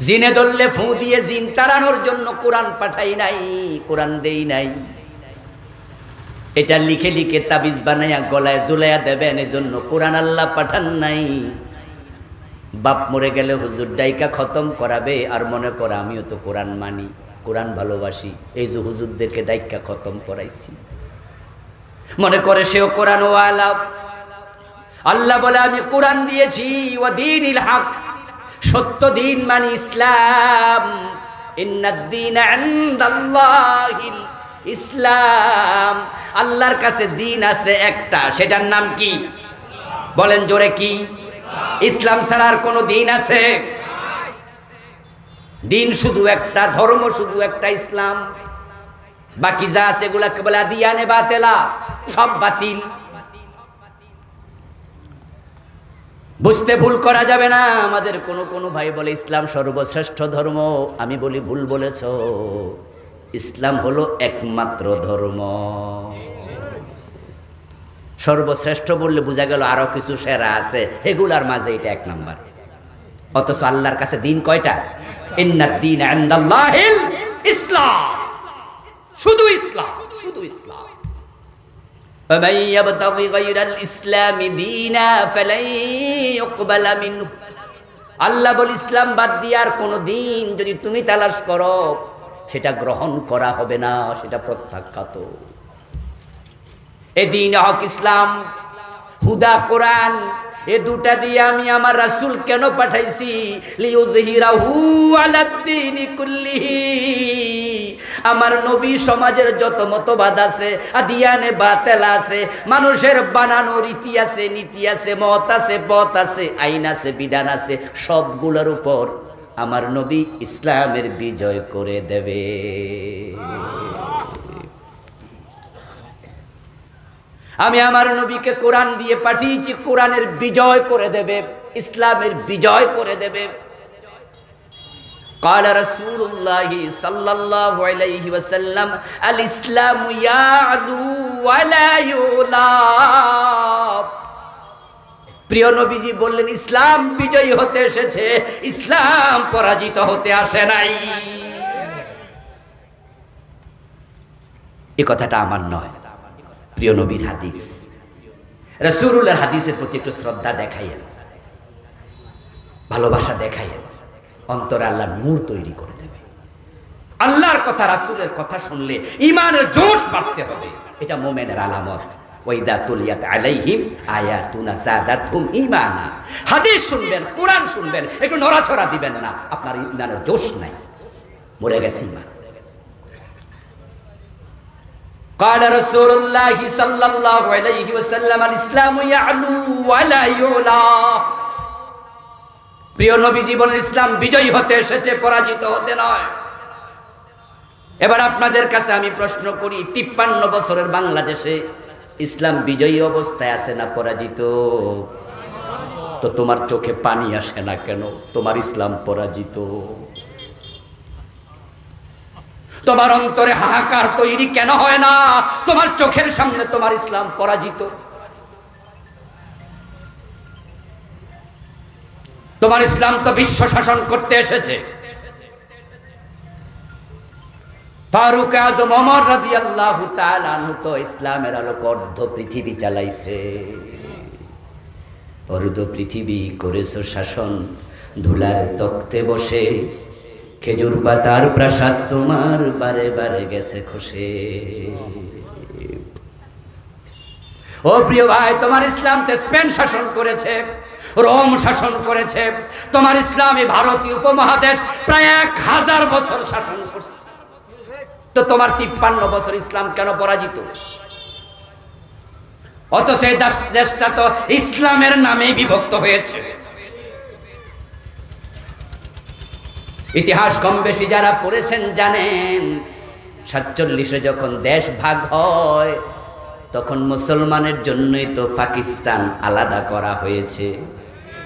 জিনে ধরলে ফু দিয়ে জিন তাড়ানোর জন্য কোরআন পাঠাই নাই কোরআন দেই নাই এটা লিখে লিখে তাবিজ বানাইয়া গলায় ঝুলাইয়া দেবেন এজন্য কোরআন আল্লাহ পাঠান নাই বাপ মরে গেলে হুজুর ডাইকা খতম করাবে আর মনে করে আমিও তো কোরআন মানি কোরআন ভালোবাসি এই যে হুজুরদেরকে ডাইকা খতম করাইছি মনে করে সেও কোরআন ওয়ালা আল্লাহ বলে আমি কোরআন দিয়েছি ওয়া দীনিল হক সত্য দিন মানে ইসলাম ইন্নাদ দীনা ইনদাল্লাহিল ইসলাম আল্লাহর কাছে দিন আছে একটা সেটার নাম কি বলেন জোরে কি ইসলাম ছাড়া আর কোনো দিন আছে দিন শুধু একটা ধর্ম শুধু একটা ইসলাম বাকি যা আছে এগুলাকে বলে আদিয়ানে বাতেলা সব বাতিল বুঝতে ভুল করা যাবে না আমাদের কোনো ভাই বলে ইসলাম সর্বশ্রেষ্ঠ ধর্ম আমি বলি ভুল বলেছো ইসলাম হলো একমাত্র ধর্ম সর্বশ্রেষ্ঠ বললে বোঝা গেল আরো কিছু সেরা আছে এগুলার মাঝে এটা এক নাম্বার অথচ আল্লাহর কাছে দিন কয়টা ইন্নাদ দীনা ইনদাল্লাহিল ইসলাম শুধু ইসলাম শুধু ইসলাম ومن يبتغي غير الاسلام دينا فلن يقبل منه আল্লাহ বল ইসলাম বাদ দিয়ে আর কোন দিন যদি তুমি তালাশ করো সেটা গ্রহণ করা হবে না সেটা প্রত্যাখ্যাত এই দিন হক ইসলাম হুদা কোরআন এই দুটা দিয়ে আমি আমার রাসূল কেন পাঠাইছি লিউযহিরাহু আলাদ্দীনি কুল্লিহি আমার নবী সমাজের যত মতবাদ আছে আদিয়ানে বাতেল আছে মানুষের বানানো রীতি আছে নীতি আছে মত আছে পথ আছে আইন আছে বিধান আছে সবগুলোর উপর আমার নবী ইসলামের বিজয় করে দেবে আমি আমার নবীকে কোরআন দিয়ে পাঠিয়েছি কোরআনের বিজয় করে দেবে ইসলামের বিজয় করে দেবে قال رسول الله صلى الله عليه وسلم الاسلام يعلو ولا يعلى প্রিয় নবীজি বললেন ইসলাম বিজয়ী হতে এসেছে ইসলাম পরাজিত হতে আসে নাই এই কথাটা আমার নয় প্রিয় নবীর হাদিস রাসূলুল্লাহর হাদিসের প্রতি একটু শ্রদ্ধা দেখাইয়েন ভালোবাসা দেখাইয়েন অন্তরে আল্লাহ নূর তৈরি করে দেবে আল্লাহর কথা রাসূলের কথা শুনলে ঈমানের জোশ বাড়তে হবে এটা মুমিনের আলামত ওয়াইদা তুলিয়াত আলাইহিম আয়াতুনা যাদাতহুম ঈমানা হাদিস শুনবেন কোরআন শুনবেন একটু নড়াচড়া দিবেন না আপনার ঈমানের জোশ নাই মরে গেছে ঈমান قال رسول الله صلى الله عليه وسلم الاسلام يعلو ولا يعلى প্রিয় নবীজি বলেন ইসলাম বিজয়ী হতে এসেছে পরাজিত হতে নয় এবার আপনাদের কাছে আমি প্রশ্ন করি 53 বছরের বাংলাদেশে ইসলাম বিজয়ী অবস্থায় আছে না পরাজিত তো তোমার চোখে পানি আসে না কেন তোমার ইসলাম পরাজিত তোমার অন্তরে হাহাকার তৈরি কেন হয় না? তোমার চোখের সামনে তোমার ইসলাম পরাজিত। তোমার ইসলাম তো বিশ্ব শাসন করতে এসেছে। ফারুক আজম ওমর রাদিয়াল্লাহু তাআলা আনহু তো ইসলামের আলোকে অর্ধ পৃথিবী চালাইছে। অর্ধ পৃথিবী করেছো শাসন, ধুলার তক্তে বসে, খেজুর পাতার প্রাসাদ তোমার বারে বারে গেছে খসে। ও প্রিয় ভাই, তোমার ইসলাম তো স্পেন শাসন করেছে, রোম শাসন করেছে। তোমার ইসলামী ভারতীয় উপমহাদেশ প্রায় 1000 বছর শাসন করছে। তো তোমার 53 বছর ইসলাম কেন পরাজিত? অথচ এই দেশটা তো ইসলামের নামেই বিভক্ত হয়েছে। ইতিহাস কম বেশি যারা পড়েছেন জানেন, 47-এ যখন দেশ ভাগ হয় তখন মুসলমানের জন্যই তো পাকিস্তান আলাদা করা হয়েছে,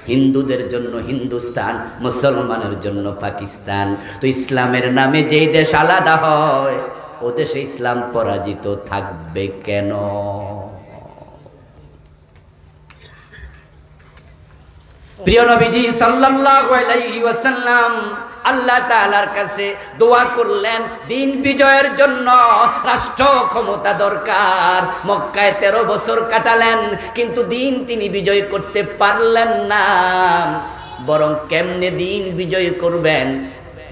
হিন্দুদের জন্য হিন্দুস্তান, মুসলমানের জন্য পাকিস্তান। তো ইসলামের নামে যেই দেশ আলাদা হয় ও দেশে ইসলাম পরাজিত থাকবে কেন? প্রিয় নবীজি সাল্লাল্লাহু আলাইহি ওয়াসাল্লাম আল্লাহ তাআলার কাছে দোয়া করলেন দিন বিজয়ের জন্য। রাষ্ট্র ক্ষমতা দরকার। মক্কায় 13 বছর কাটালেন, কিন্তু দিন তিনি বিজয় করতে পারলেন না। বরং কেমনে দিন বিজয় করবেন?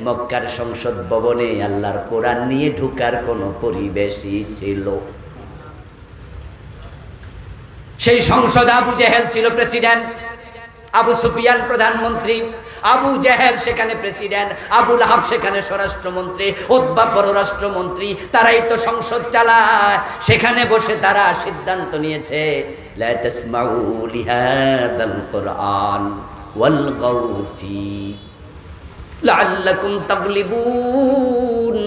মক্কার সংসদ ভবনে আল্লাহর কোরআন নিয়ে ঢুকার কোনো পরিবেশই ছিল। সেই সংসদ আবু জেহেল ছিল প্রেসিডেন্ট, আবু সুফিয়ান প্রধানমন্ত্রী, আবু জেহেল সেখানে প্রেসিডেন্ট, আবু লাহাব সেখানে স্বরাষ্ট্রমন্ত্রী, উতবা পররাষ্ট্রমন্ত্রী। তারাই তো সংসদ চালায়। সেখানে বসে তারা সিদ্ধান্ত নিয়েছে, লা তাসমাউ লিহাদাল কুরআন ওয়ালগাউ ফি লাআল্লাকুম তাগলিবুন।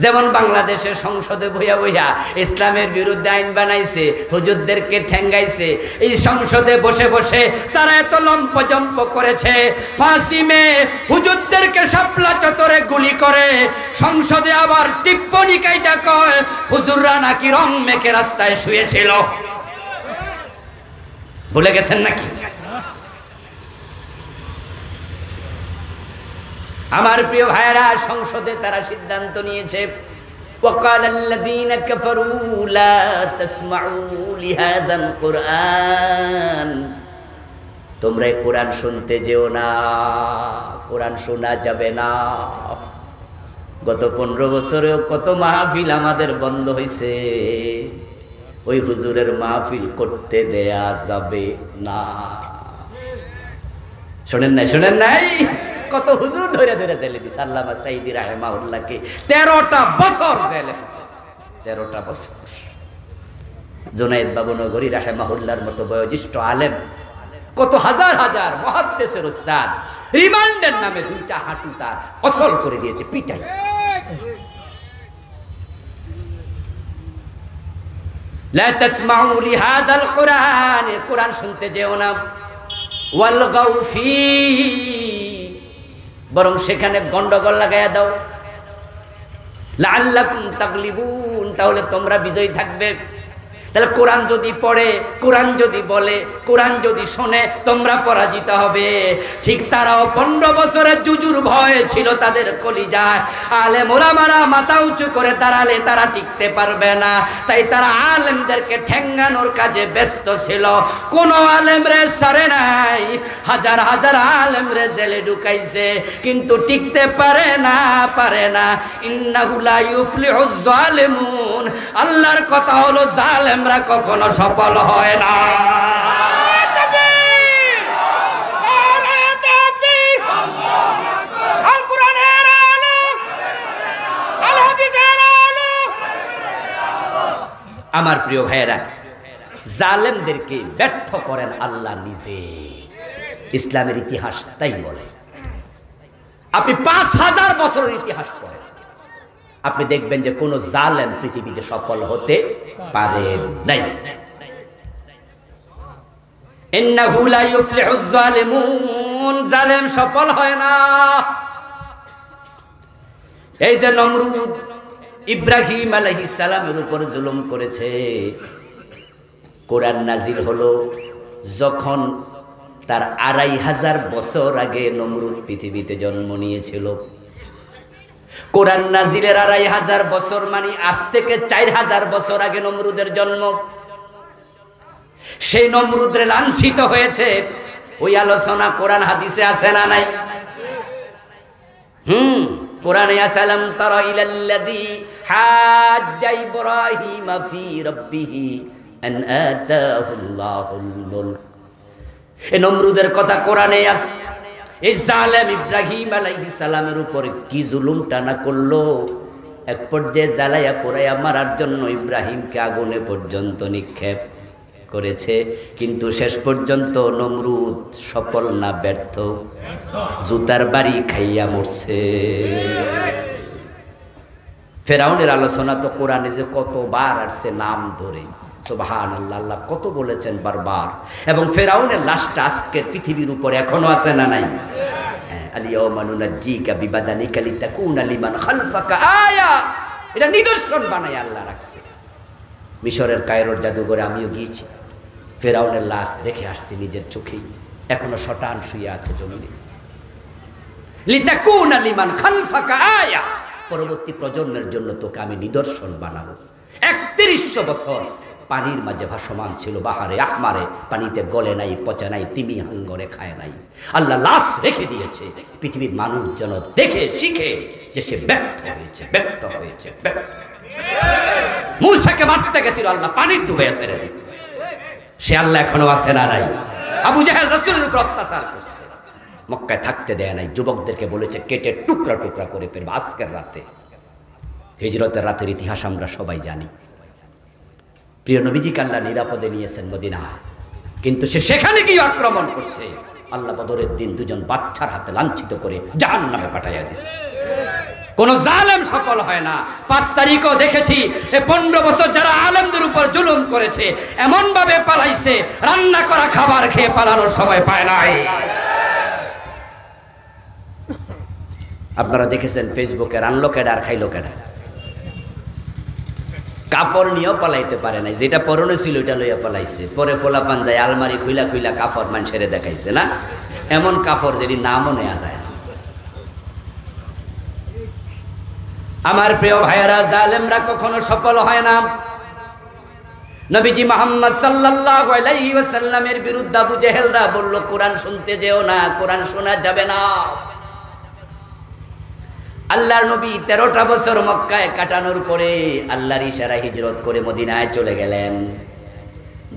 যেমন বাংলাদেশের সংসদে বইয়া বইয়া ইসলামের বিরুদ্ধে আইন বানাইছে, হুজুরদেরকে ঠেঙ্গাইছে, এই সংসদে বসে বসে তারা এত লম্পজম্প করেছে। 5 মে হুজুরদেরকে শাপলা চত্বরে গুলি করে, সংসদে আবার টিপ্পনী কাইটা কয় হুজুররা নাকি রং মেখে রাস্তায় শুয়েছিল। ভুলে গেছেন নাকি? আমার প্রিয় ভাইরা, সংসদে তারা সিদ্ধান্ত নিয়েছে, وقال الذين كفروا لا تسمعوا لهذا القرآن, তোমরা কোরআন শুনতে যেও না, কোরআন শোনা যাবে না। গত 15 বছরেও কত মাহফিল আমাদের বন্ধ হয়েছে, ওই হুজুরের মাহফিল করতে দেয়া যাবে না। শোনেন নাই? শোনেন নাই? কত হুজুর ধরে ধরে জেলে দিছে। আল্লামা সাইদি রাহিমাহুল্লাহকে 13টা বছর জেলে দিছে, 13টা বছর। জুনায়েদ বাবুনগরী রাহিমাহুল্লাহর মতো বয়োজ্যেষ্ঠ আলেম, কত হাজার হাজার মুহাদ্দিসের উস্তাদ রিমান্ডের নামে 2টা হাঁটু তার অসল করে দিয়েছে পিটাই। লা তাসমাউ লিহাদাল কুরআন, কোরআন শুনতে যেও না। ওয়ালগাউ ফি, বরং সেখানে গন্ডগোল লাগাইয়া দাও। লাআল্লাকুম তাগলিবুন, তাহলে তোমরা বিজয়ী থাকবে। তাহলে কোরআন যদি পড়ে, কোরআন যদি বলে, কোরআন যদি শোনে, তোমরা পরাজিত হবে। ঠিক তারাও 15 বছরের জুজুর ভয় ছিল তাদের কলিজায়। আলেম ওলামারা মাথা উঁচু করে দাঁড়ালে তারা টিকতে পারবে না, তাই তারা আলেমদেরকে ঠেঙ্গানোর কাজে ব্যস্ত ছিল। কোন আলেমরে সারে নাই, হাজার হাজার আলেমরে জেলে ঢুকাইছে, কিন্তু টিকতে পারে না, পারে না। ইন্নাহু লা ইউফলিহুজ জালিমুন, আল্লাহর কথা হলো জালেম আমরা কখনো সফল হয় না। আমার প্রিয় ভাইয়েরা, জালেমদেরকে ব্যর্থ করেন আল্লাহ নিজে। ইসলামের ইতিহাস তাই বলে। আপনি 5000 বছরের ইতিহাস পড়েন, আপনি দেখবেন যে কোন জালেম পৃথিবীতে সফল হতে পারে নাই। ইন্নাহু লা ইউফলিহুজ জালিমুন, জালেম সফল হয় না। এই যে নমরুদ ইব্রাহিম আলাইহিস সালামের উপর জুলুম করেছে, কোরআন নাজিল হলো যখন তার 2500 বছর আগে নমরুদ পৃথিবীতে জন্ম নিয়েছিল। কোরআন নাজিলের 2500 বছর মানে আজ থেকে 4000 বছর আগে নমরুদের জন্ম। সেই নমরুদের লাঞ্ছিত হয়েছে, ওই আলোচনা কোরআন হাদিসে আছে না নাই? কোরআনে আসালাম তারা ইলাল্লাযী হাজ্জা ইব্রাহিম ফি রাব্বিহি আন আতাহুল্লাহুল মুলক। এই নমরুদের কথা কোরআনে আছে। এই জালেম ইব্রাহিম আলাইহিস সালামের উপর কি জুলুমটা না করলো, এক পর্যায়ে জ্বালাইয়া পোড়াইয়া মারার জন্য ইব্রাহিমকে আগুনে পর্যন্ত নিক্ষেপ করেছে, কিন্তু শেষ পর্যন্ত নমরুদ সফল না ব্যর্থ? জুতার বাড়ি খাইয়া মরছে। ফেরাউনের আলোচনা তো কোরআনে যে কতবার আসছে নাম ধরে, সুবহানাল্লাহ, আল্লাহ কত বলেছেন বারবার। এবং ফেরাউনের লাশটা আজকের পৃথিবীর উপর এখনো আছে না নাই? আলিয়াউমা নুনাজ্জিকা বিবাদানিকা লিতাকুনা লিমান খালফাকা আয়া, এটা নিদর্শন বানায় আল্লাহ রাখছে। মিশরের কায়রোর জাদুঘরে আমিও গিয়েছি, ফেরাউনের লাশ দেখে আসছি নিজের চোখেই, এখনো শটান শুয়ে আছে জমিনে। লিতাকুনা লিমান খালফাকা আয়া, পরবর্তী প্রজন্মের জন্য তোকে আমি নিদর্শন বানাবো। 3100 বছর পানির মাঝে ভাসমান ছিল, বাহারে আহমারে, পানিতে গলে নাই, পচে নাই, তিমি হাঙ্গরে খায় নাই। আল্লাহ লাশ রেখে দিয়েছে পৃথিবীর মানুষ যেন দেখে শিখে যে সে ব্যর্থ হয়েছে, ব্যর্থ হয়েছে, ব্যর্থ। মূসাকে মারতে গেছিল, আল্লাহ পানির ডুবে ছেড়ে দিয়েছে। সে আল্লাহ এখনো আছে না নাই? আবু জাহেল রাসূলের উপর অত্যাচার করছে, মক্কায় থাকতে দেয় নাই, যুবকদেরকে বলেছে কেটে টুকরা টুকরা করে ফেলবে। আজকের রাতে, হিজরতের রাতের ইতিহাস আমরা সবাই জানি। প্রিয় নবীজিকে আল্লাহ নিরাপদে নিয়েছেন মদিনা, কিন্তু সে সেখানে গিয়ে আক্রমণ করছে। আল্লাহ বদরের দিন দুজন বাচ্চার হাতে লাঞ্ছিত করে জাহান্নামে পাঠাইয়া দিচ্ছে। কোন জালেম সফল হয় না। 5 তারিখও দেখেছি, এই 15 বছর যারা আলেমদের উপর জুলুম করেছে এমন ভাবে পালাইছে, রান্না করা খাবার খেয়ে পালানোর সময় পায় নাই। আপনারা দেখেছেন ফেসবুকে, রানলো কেডা আর খাইলো কেডা। কাপড় নিয়েও পালাইতে পারে নাই, যেটা পরনে ছিল ওইটা লইয়া পালাইছে। পরে পোলাপান যায় আলমারি খুইলা খুইলা কাপড় মানুষেরে দেখাইছে না, এমন কাপড় যেটি নামও নেওয়া যায় না। আমার প্রিয় ভাইয়েরা, জালেমরা কখনো সফল হয় না। নবীজি মুহাম্মদ সাল্লাল্লাহু আলাইহি ওয়াসাল্লামের বিরুদ্ধে আবু জেহেলরা বলল, কোরআন শুনতে যেও না, কোরআন শোনা যাবে না। আল্লাহর নবী 13টা বছর মক্কায় কাটানোর পরে আল্লাহর ইশারায় হিজরত করে মদিনায় চলে গেলেন।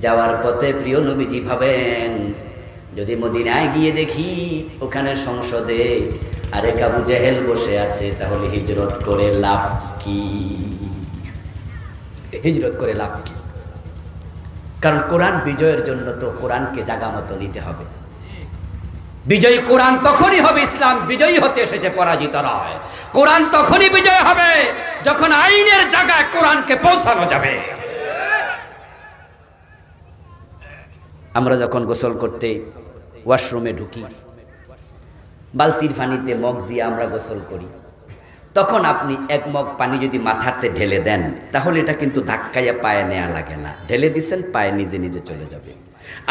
যাওয়ার পথে প্রিয় নবীজি ভাবেন, যদি মদিনায় গিয়ে দেখি ওখানে সংসদে আরেক আবু জেহেল বসে আছে, তাহলে হিজরত করে লাভ কি? হিজরত করে লাভ কি? কারণ কোরআন বিজয়ের জন্য তো কোরআনকে জায়গা মতো নিতে হবে। বিজয়ী কোরআন তখনই হবে, ইসলাম বিজয়ী হতে এসেছে, পরাজিত নয়। কোরআন তখনই বিজয় হবে যখন আইনের জায়গায় কোরআনকে পৌঁছানো যাবে। আমরা যখন গোসল করতে ওয়াশরুমে ঢুকি, বালতির পানিতে মগ দিয়ে আমরা গোসল করি, তখন আপনি 1 মগ পানি যদি মাথাতে ঢেলে দেন, তাহলে এটা কিন্তু ধাক্কাইয়া পায়ে নেওয়া লাগে না, ঢেলে দিচ্ছেন পায়ে নিজে নিজে চলে যাবে।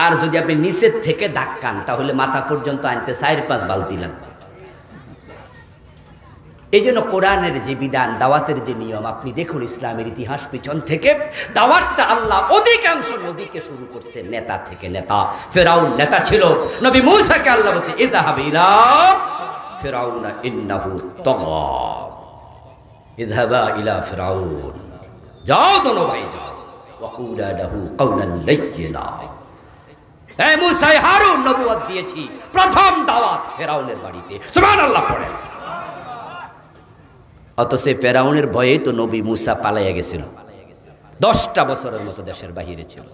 আর যদি আপনি নিচের থেকে ধাক্কান, তাহলে মাথা পর্যন্ত আনতে 4-5 বালতি লাগবে। এই জন্য কোরআনের যে বিধান, দাওয়াতের যে নিয়ম, আপনি দেখুন ইসলামের ইতিহাস পিছন থেকে দাওয়াতটা আল্লাহ অধিকাংশ নবীকে শুরু করছে নেতা থেকে। নেতা ফেরাউন নেতা ছিল, নবী মূসাকে আল্লাহ বলছে ইযহাব ইলা ফিরাউনা ইন্নাহু তাগা, ইযহাবা ইলা ফিরাউন, যাও দোনো ভাই যাও, ওয়াকুলা লাহু কাওলান লাইয়িনা। এই মূসা হারুন নবুয়ত দিয়েছি, প্রথম দাওয়াত ফেরাউনের বাড়িতে, সুবহানাল্লাহ পড়ে। অথচ ফেরাউনের ভয়ে তো নবী মূসা পালাইয়া গেছিল, 10টা বছরের মতো দেশের বাহিরে ছিল।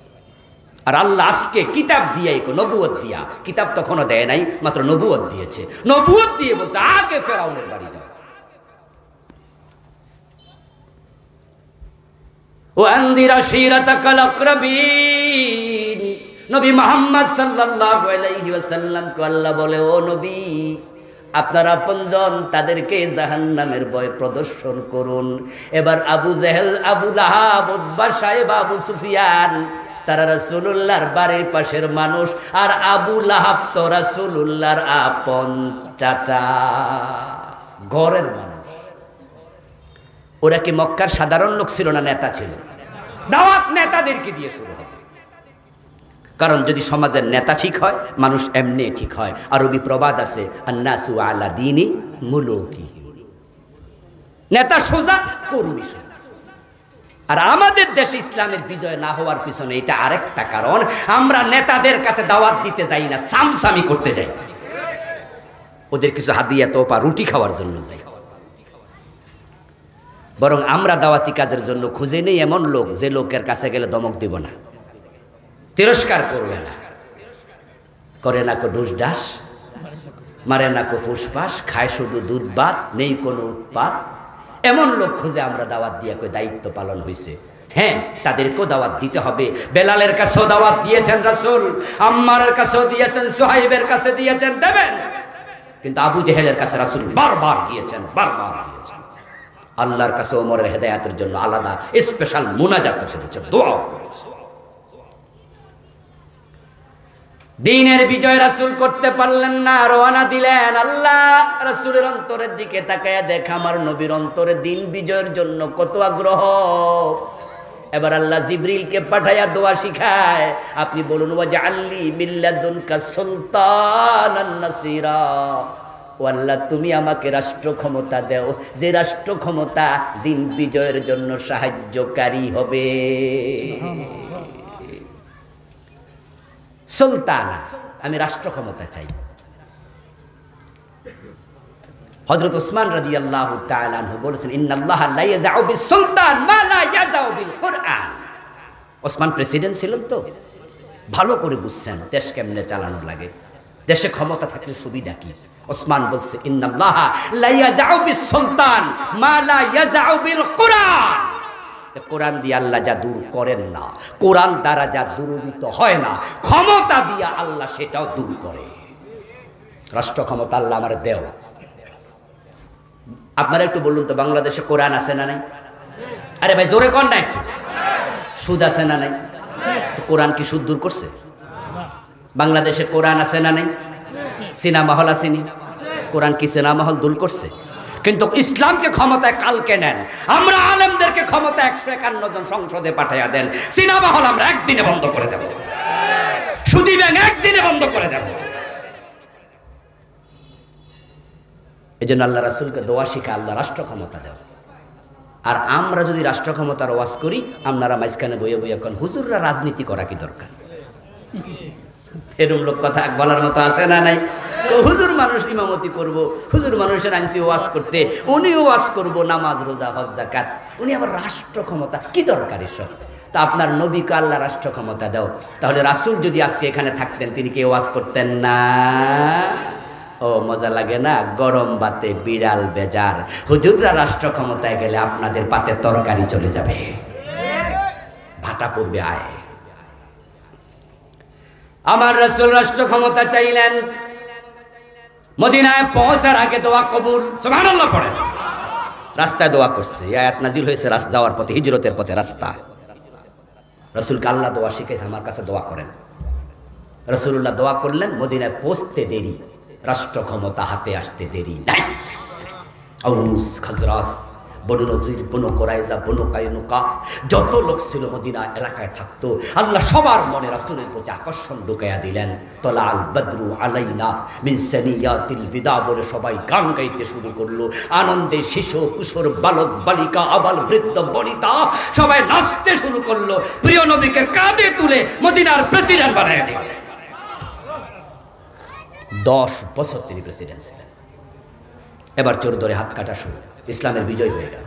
আর আল্লাহ আজকে কিতাব দিয়ে, নবুয়ত দিয়া, কিতাব তখনও দেয় নাই, মাত্র নবুয়ত দিয়েছে। নবুয়ত দিয়ে বলছে আগে ফেরাউনের বাড়ি যাও। ওয়ানদির আশিরাতাকাল আকরাবিন, নবী মুহাম্মদ সাল্লাল্লাহু আলাইহি ওয়াসাল্লামকে আল্লাহ বলে, ও নবী, আপনার আপনজন তাদেরকে জাহান্নামের ভয় প্রদর্শন করুন। এবার আবু জেহেল, আবু লাহাব, উতবা সাহেব, আবু সুফিয়ান তারা রাসূলুল্লাহর বাড়ির পাশের মানুষ, আর আবু লাহাব তো রাসূলুল্লাহর আপন চাচা, ঘরের মানুষ। ওরা কি মক্কার সাধারণ লোক ছিল না নেতা ছিল? দাওয়াত নেতাদেরকে দিয়ে শুরু হবে, কারণ যদি সমাজের নেতা ঠিক হয় মানুষ এমনি ঠিক হয়। আরবি প্রবাদ আছে, আন্নাসু আলা দীনি মুলুকিহিম, নেতা সোজা, কর্মী সোজা। আর আমাদের দেশে ইসলামের বিজয় না হওয়ার পিছনে এটা আরেকটা কারণ, আমরা নেতাদের কাছে দাওয়াত দিতে যাই না, সামসামি করতে যাই, ওদের কিছু হাদিয়া তোপা রুটি খাওয়ার জন্য যাই। বরং আমরা দাওয়াতি কাজের জন্য খুঁজে নেই এমন লোক যে লোকের কাছে গেলে দমক দিব না, তিরস্কার করবে না, করে না কো ঢুস ঢাস, মারে না কো ফুসফাস, খায় শুধু দুধ ভাত, নেই কোনো উৎপাত, এমন লোক খুঁজে আমরা দাওয়াত দিয়ে কই দায়িত্ব পালন হয়েছে। হ্যাঁ, তাদেরকেও দাওয়াত দিতে হবে। বেলালের কাছেও দাওয়াত দিয়েছেন রাসূল, আম্মারের কাছেও দিয়েছেন, সুহাইবের কাছে দিয়েছেন, দেবেন। কিন্তু আবু জেহেলের কাছে রাসূল বারবার দিয়েছেন, বারবার দিয়েছেন। আল্লাহর কাছে ওমরের হেদায়েতের জন্য আলাদা স্পেশাল মুনাজাত করেছেন, দোয়া করেছেন। দ্বীনের বিজয় রাসূল করতে পারলেন না, রওনা দিলেন। আল্লাহ রাসূলের অন্তরের দিকে তাকায়া দেখ, আমার নবীর অন্তরে দ্বীন বিজয়ের জন্য কত আগ্রহ। এবার আল্লাহ জিবরিলকে পাঠায়া দোয়া শিখায়, আপনি বলুন, ওয়াজআললি মিল্লাদুনকা সুলতানান নাসিরা, ও আল্লাহ তুমি আমাকে রাষ্ট্র ক্ষমতা দাও, যে রাষ্ট্র ক্ষমতা দ্বীন বিজয়ের জন্য সাহায্যকারী হবে। সুলতান, আমি রাষ্ট্র ক্ষমতা চাই। হযরত ওসমান রাদিয়াল্লাহু তাআলা আনহু বলেছেন, ইন্নাল্লাহা লা ইয়াযাউ বিস সুলতান মা লা ইয়াযাউ বিল কুরআন। ওসমান প্রেসিডেন্ট ছিলেন তো, ভালো করে বুঝছেন দেশ কেমনে চালানো লাগে, দেশে ক্ষমতা থাকলে সুবিধা কি। ওসমান বলছে, ইন্নাল্লাহা লা ইয়াযাউ বিস সুলতান মা লা ইয়াযাউ বিল কুরআন। কোরআন দিয়ে আল্লাহ যা দূর করেন না, কোরআন দ্বারা যা দূরীভূত হয় না, ক্ষমতা দিয়া আল্লাহ সেটাও দূর করে। রাষ্ট্র ক্ষমতা আল্লাহ আমার দেও। আপনারা একটু বলুন তো, বাংলাদেশে কোরআন আছে না নাই? আরে ভাই জোরে কর না একটু। সুদ আছে না নাই? তো কোরআন কি সুদ দূর করছে? বাংলাদেশে কোরআন আছে না নাই? সিনেমা হল আসেনি, কোরআন কি সিনেমা হল দূর করছে? কিন্তু ইসলামকে ক্ষমতায় কালকে নেন, আমরা আলেমদেরকে ক্ষমতা 151 জন সংসদে পাঠাইয়া দেন, সিনেমা হল আমরা একদিনে বন্ধ করে দেব, সুদী ব্যাংক একদিনে বন্ধ করে দেব। এই জন্য আল্লাহ রাসূলকে দোয়া শিখা, আল্লাহ রাষ্ট্র ক্ষমতা দেব। আর আমরা যদি রাষ্ট্র ক্ষমতার ওয়াজ করি, আপনারা মাঝখানে বইয়ে বইয়ে এখন হুজুররা রাজনীতি করা কি দরকার? এরকম লোক কথা বলার মতো আছে না নাই? হুজুর মানুষ ইমামতি করব, হুজুর মানুষের আইনসি ওয়াজ করতে, উনিও ওয়াজ করব, নামাজ রোজা হজ যাকাত, উনি আবার রাষ্ট্র ক্ষমতা কি দরকার এসব? তা আপনার নবীকে আল্লাহ রাষ্ট্র ক্ষমতা দাও। তাহলে রাসূল যদি আজকে এখানে থাকতেন, তিনি কি ওয়াজ করতেন না? ও মজা লাগে না? গরম ভাতে বিড়াল বেজার, হুজুররা রাষ্ট্র ক্ষমতায় গেলে আপনাদের পাতে তরকারি চলে যাবে, ভাটা পড়বে। আয় আমার রাসূল রাষ্ট্র ক্ষমতা চাইলেন, মদিনায় পৌঁছার আগে দোয়া কবুল, সুবহানাল্লাহ পড়েন। রাস্তায় দোয়া করছে, এই আয়াত নাজিল হয়েছে যাওয়ার পথে, হিজরতের পথে রাস্তা। রাসূলকে আল্লাহ দোয়া শিখেছে, আমার কাছে দোয়া করেন। রাসূলুল্লাহ দোয়া করলেন, মদিনায় পৌঁছতে দেরি, রাষ্ট্র ক্ষমতা হাতে আসতে দেরি নাই। আউস, খাজরাজ, বনু নজির, বনু কোরাইজা, বনু কায়নুকা, যত লোক ছিল মদিনা এলাকায় থাকতো, আল্লাহ সবার মনে রাসূলের প্রতি আকর্ষণ ঢুকাইয়া দিলেন। তলা আল বদরু আলাইনা মিন সানিয়াতিল বিদা বলে সবাই গান গাইতে শুরু করলো। আনন্দে শিশু কিশোর বালক বালিকা আবাল বৃদ্ধ বনিতা সবাই নাচতে শুরু করলো। প্রিয় নবীকে কাঁধে তুলে মদিনার প্রেসিডেন্ট বানায় দিল। 10 বছর তিনি প্রেসিডেন্ট ছিলেন। এবার চোর ধরে হাত কাটা শুরু, ইসলামের বিজয় হয়ে গেল।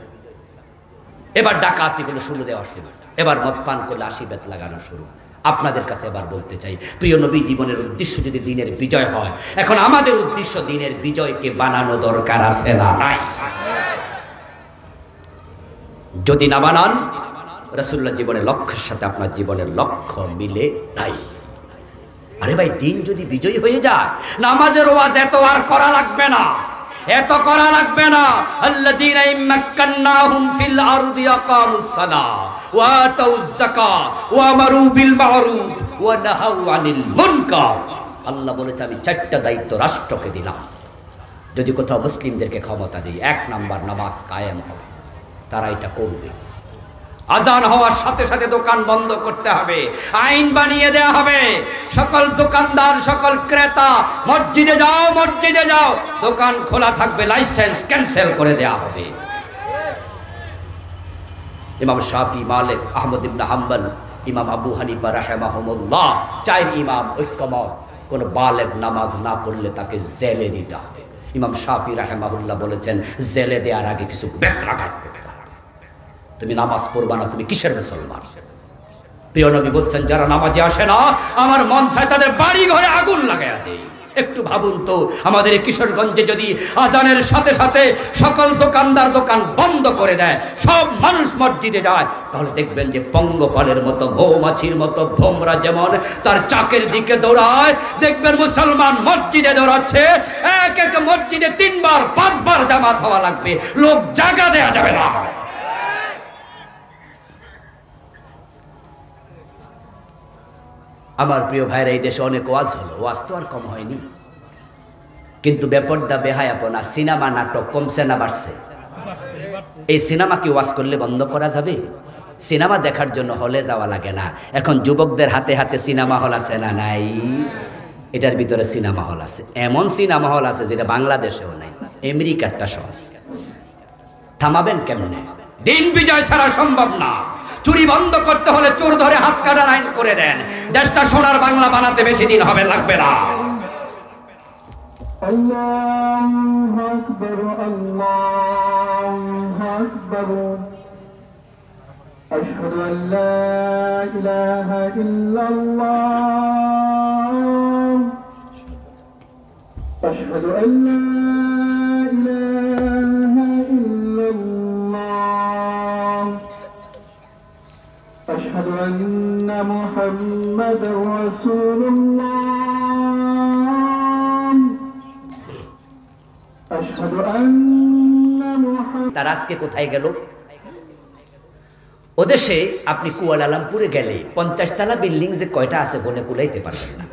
এবার ডাকাতি করলে শুরু দেওয়া শুরু, এবার মদ পান করলে আশীর্বাদ লাগানো শুরু। আপনাদের কাছে এবার বলতে চাই, প্রিয় নবী জীবনের উদ্দেশ্য যদি দ্বীনের বিজয় হয়, এখন আমাদের উদ্দেশ্য দ্বীনের বিজয়কে বানানো দরকার আছে না নাই? যদি না বানান, রাসূলুল্লাহ জীবনের লক্ষ্যের সাথে আপনার জীবনের লক্ষ্য মিলে নাই। আরে ভাই, দিন যদি বিজয়ী হয়ে যায়, নামাজের ওয়াজ এত আর করা লাগবে না, এত করা লাগবে না। আল্লাযীনা ইম্মাক্কান্নাহুম ফিল আরদি আকামুস সালাহ ওয়া আতাউয যাকাত ওয়া আমারু বিল মা'রুফ ওয়া নাহাউ আনিল মুনকার। আল্লাহ বলেছে আমি 4টা দায়িত্ব রাষ্ট্রকে দিলাম। যদি কোথাও মুসলিমদেরকে ক্ষমতা দিই, 1 নাম্বার নামাজ কায়েম হবে, তারা এটা করবে। আজান হওয়ার সাথে সাথে দোকান বন্ধ করতে হবে, আইন বানিয়ে দেয়া হবে। সকল দোকানদার, সকল ক্রেতা মসজিদে যাও, মসজিদে যাও, দোকান খোলা থাকবে, লাইসেন্স ক্যান্সেল করে দেয়া হবে। ইমাম শাফি, মালিক, আহমদ ইবনে হাম্বল, ইমাম আবু হানিফা রাহিমাহুমুল্লাহ, 4 ইমাম ঐক্যমত, কোন বালেগ নামাজ না পড়লে তাকে জেলে দিতে হবে। ইমাম শাফি রাহিমাহুল্লাহ বলেছেন, জেলে দেওয়ার আগে কিছু বেত্রাঘাত করতে হবে। তুমি নামাজ পড়বা না, তুমি কিসের মুসলমান? প্রিয় নবী বলছেন, যারা নামাজে আসে না, আমার মন চায় তাদের বাড়ি ঘরে আগুন লাগাইয়া দেই। একটু ভাবুন তো, আমাদের এই কিশোরগঞ্জে যদি আজানের সাথে সাথে সকল দোকানদার দোকান বন্ধ করে দেয়, সব মানুষ মসজিদে যায়, তাহলে দেখবেন যে পঙ্গপালের মতো, মৌমাছির মতো ভোমরা যেমন তার চাকের দিকে দৌড়ায়, দেখবেন মুসলমান মসজিদে দৌড়াচ্ছে। এক এক মসজিদে 3 বার 5 বার জামাত হওয়া লাগবে, লোক জায়গা দেয়া যাবে না। আমার প্রিয় ভাইরা, এই দেশে অনেক ওয়াজ হলো, ওয়াজ তো আর কম হয়নি, কিন্তু বেপর্দা বেহায়াপনা, সিনেমা নাটক কমছে না বাড়ছে? এই সিনেমা কি ওয়াজ করলে বন্ধ করা যাবে? সিনেমা দেখার জন্য হলে যাওয়া লাগে না। এখন যুবকদের হাতে হাতে সিনেমা হল আছে না নাই? এটার ভিতরে সিনেমা হল আছে, এমন সিনেমা হল আছে যেটা বাংলাদেশেও নাই, আমেরিকারটা সহজ। থামাবেন কেমনে? দিন বিজয় ছাড়া সম্ভব না। চুরি বন্ধ করতে হলে চোর ধরে হাত কাটার আইন করে দেন। দেশটা সোনার বাংলা বানাতে বেশি দিন হবে, লাগবে না। আল্লাহু আকবার, আল্লাহু আকবার। আশহাদু আল্লা ইলাহা ইল্লাল্লাহ, আশহাদু আল্লা ইলাহা ইল্লাল্লাহ, أشهد أن محمدا رسول الله, أشهد أن محمدا। তার আজকে কোথায় গেল? ওদেশে আপনি কুয়ালালামপুরে গেলে 50 তলা বিল্ডিং যে কয়টা আছে গনে কুলাইতে পারবেন না।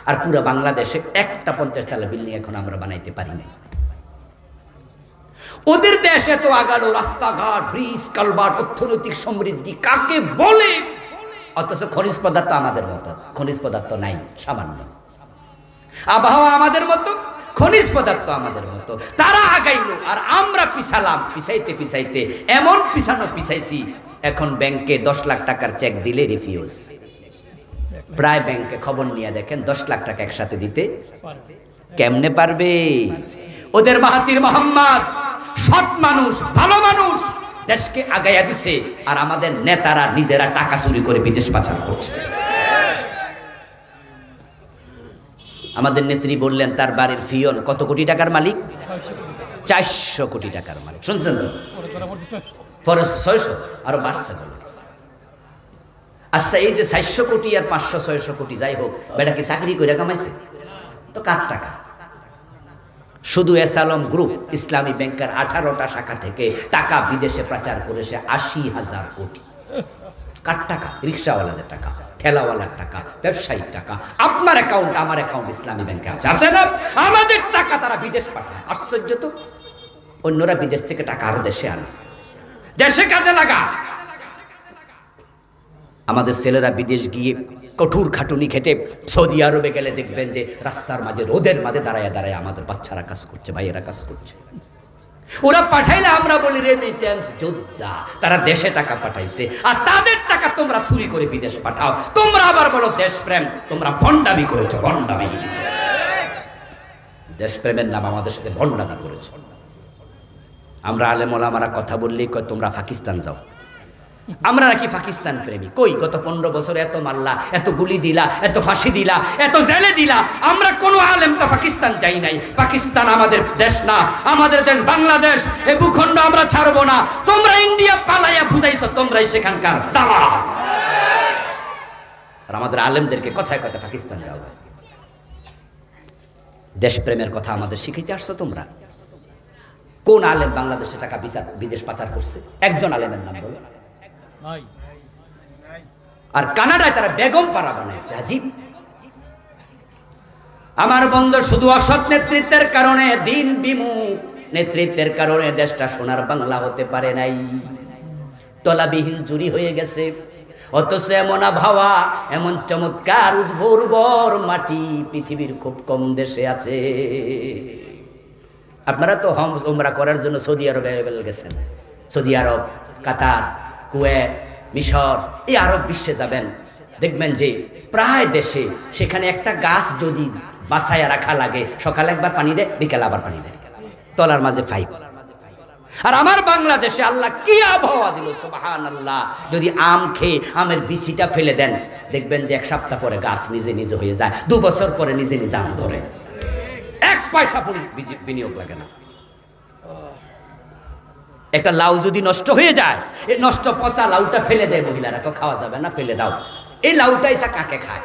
আর পুরো বাংলাদেশে একটা 50 তলা বিল্ডিং এখন আমরা বানাইতে পারি না। ওদের দেশে তো আগালো, রাস্তাঘাট, ব্রিজ, কালভার্ট, অর্থনৈতিক সমৃদ্ধি কাকে বলে, অথচ খনিজ পদার্থ আমাদের মতো, খনিজ পদার্থ নাই, সামান্য। আবহাওয়া আমাদের মতো, খনিজ পদার্থ আমাদের মতো। তারা আগাইলো আর আমরা পিছালাম, পিছাইতে পিছাইতে এমন পিছাইছি, এখন ব্যাংকে 10 লাখ টাকার চেক দিলে রিফিউজ। প্রায় ব্যাংকে খবর নিয়ে দেখেন 10 লাখ টাকা একসাথে দিতে কেমনে পারবে? ওদের মাহাতির মোহাম্মদ সৎ মানুষ, ভালো মানুষ, দেশকে আগাইয়া দিছে, আর আমাদের নেতারা নিজেরা টাকা চুরি করে বিদেশ পাচার করছে। আমাদের নেত্রী বললেন তার বাড়ির ফিয়ন কত কোটি টাকার মালিক? 400 কোটি টাকার মালিক। শুনছেন তো? 600 আরো বাড়ছে। আচ্ছা, এই যে 400 কোটি আর 500-600 কোটি যাই হোক, বেটা কি চাকরি করে কামাইছে? তো কার টাকা? শুধু এস আলম গ্রুপ ইসলামী ব্যাংকের 18টা শাখা থেকে টাকা বিদেশে পাচার করেছে 80,000 কোটি। কার টাকা? রিক্সাওয়ালাদের টাকা, ঠেলাওয়ালার টাকা, ব্যবসায়ীর টাকা। আপনার অ্যাকাউন্ট, আমার অ্যাকাউন্ট ইসলামী ব্যাংকে আছে না? আমাদের টাকা তারা বিদেশ পাঠায়। আশ্চর্য তো, অন্যরা বিদেশ থেকে টাকা আরো দেশে আনে, দেশে কাজে লাগা। আমাদের ছেলেরা বিদেশ গিয়ে কঠোর খাটুনি খেটে সৌদি আরবে গেলে দেখবেন যে রাস্তার মাঝে, রোদের মাঝে দাঁড়ায় দাঁড়ায় আমাদের বাচ্চারা কাজ করছে, ভাইয়েরা কাজ করছে। ওরা পাঠাইলে আমরা বলি রেমিটেন্স যোদ্ধা, তারা দেশে টাকা পাঠাইছে, আর তাদের টাকা তোমরা চুরি করে বিদেশ পাঠাও। তোমরা আবার বলো দেশপ্রেম, তোমরা ভণ্ডামি করেছো, ভণ্ডামি। দেশপ্রেমের নাম আমাদের সাথে ভণ্ডামি করেছো। আমরা আলেম ওলামারা কথা বললেই কয় তোমরা পাকিস্তান যাও। আমরা নাকি পাকিস্তান প্রেমী? কই, গত 15 বছরে এত মারলা, এত গুলি দিলা, এত ফাঁসি দিলা, এত জেলে দিলা, আমরা কোনো আলেম তো পাকিস্তান যাই নাই। পাকিস্তান আমাদের দেশ না, আমাদের দেশ বাংলাদেশ। এই ভূখণ্ড আমরা ছাড়বো না। তোমরা ইন্ডিয়া পালাইয়া বুঝাইছো তোমরাই সেখানকার দালাল। আর আমাদের আলেমদেরকে কথায় কথায় পাকিস্তান দেওয়া হয়। দেশপ্রেমের কথা আমাদের শিখাইতে আসছো তোমরা? কোন আলেম বাংলাদেশে টাকা বিদেশ পাচার করছে? একজন আলেমের নাম বলো। আর কানাডায় তারা বেগম পাড়া বানাইছে। আজীব। আমার বন্ধু, শুধু অসৎ নেতৃত্বের কারণে, দিন বিমুখ নেতৃত্বের কারণে দেশটা সোনার বাংলা হতে পারে নাই, তলাবিহীন চুরি হয়ে গেছে। অথচ এমন আবহাওয়া, এমন চমৎকার উর্বর মাটি পৃথিবীর খুব কম দেশে আছে। আপনারা তো হজ উমরা করার জন্য সৌদি আরবে গেছেন। সৌদি আরব, কাতার, কুয়েত, মিশর, এই আরব বিশ্বে যাবেন, দেখবেন যে প্রায় দেশে সেখানে একটা গাছ যদি বাছাইয়া রাখা লাগে, সকালে একবার পানি দেয়, বিকেলে আবার পানি দেয়, তলার মাঝে পাইপ। আর আমার বাংলাদেশে আল্লাহ কি আবহাওয়া দিল, সুবহানাল্লাহ। যদি আম খেয়ে আমের বিচিটা ফেলে দেন, দেখবেন যে এক সপ্তাহ পরে গাছ নিজে নিজে হয়ে যায়, 2 বছর পরে নিজে নিজে আম ধরে, 1 পয়সা বিনিয়োগ লাগে না। একটা লাউ যদি নষ্ট হয়ে যায়, এই নষ্ট পচা লাউটা ফেলে দেয় মহিলারা, তো খাওয়া যাবে না, ফেলে দাও। এই লাউটাই কাকে খায়,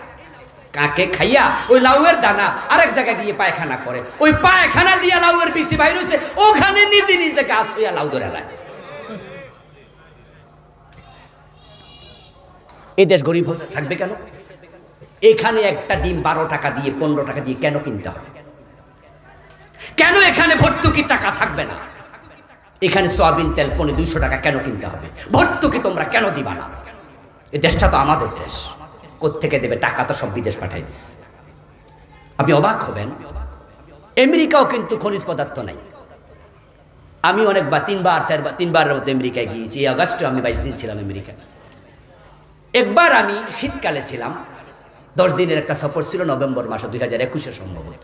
কাকে খাইয়া ওই লাউয়ের দানা আরেক জায়গায় গিয়ে পায়খানা করে, ওই পায়খানা দিয়া লাউয়ের বিচি বাইর হইছে, ওখানে নিজে নিজে গাছ হইয়া লাউ ধরে লায়। এই দেশ গরিব থাকবে কেন? এখানে একটা ডিম 12 টাকা দিয়ে 15 টাকা দিয়ে কেন কিনতে হবে? কেন এখানে ভর্তুকির টাকা থাকবে না? এখানে সয়াবিন তেল 200 টাকা কেন কিনতে হবে? ভর্তুকি তোমরা কেন দিবা না? এই দেশটা তো আমাদের দেশ, কোত্থেকে দেবে? টাকা তো সব বিদেশ পাঠাই দিচ্ছে। আপনি অবাক হবেন, আমেরিকাও কিন্তু খনিজ পদার্থ নাই। আমি অনেকবার 3বারের মতো আমেরিকায় গিয়েছি। এই আগস্টে আমি 22 দিন ছিলাম আমেরিকায়। একবার আমি শীতকালে ছিলাম, 10 দিনের একটা সফর ছিল, নভেম্বর মাসে 2021 সম্ভবত।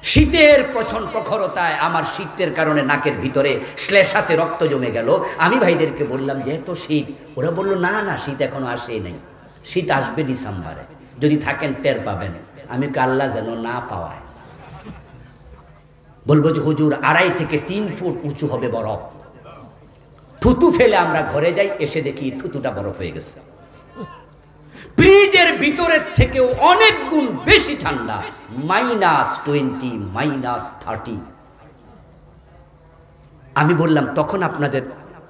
শীতের প্রচন্ড প্রখরতায় আমার শীতের কারণে নাকের ভিতরে শ্লেষাতে রক্ত জমে গেল। আমি ভাইদেরকে বললাম যে এত শীত, ওরা বলল না না, শীত এখনো আসেই নাই, শীত আসবে ডিসেম্বরে, যদি থাকেন টের পাবেন। আমি আল্লাহ যেন না পাওয়ায়। বলবো যে হুজুর 2.5 থেকে 3 ফুট উঁচু হবে বরফ। থুতু ফেলে আমরা ঘরে যাই, এসে দেখি থুতুটা বরফ হয়ে গেছে। ফ্রিজের ভিতরের থেকেও অনেক গুণ বেশি ঠান্ডা, -20, -30। আমি বললাম তখন আপনাদের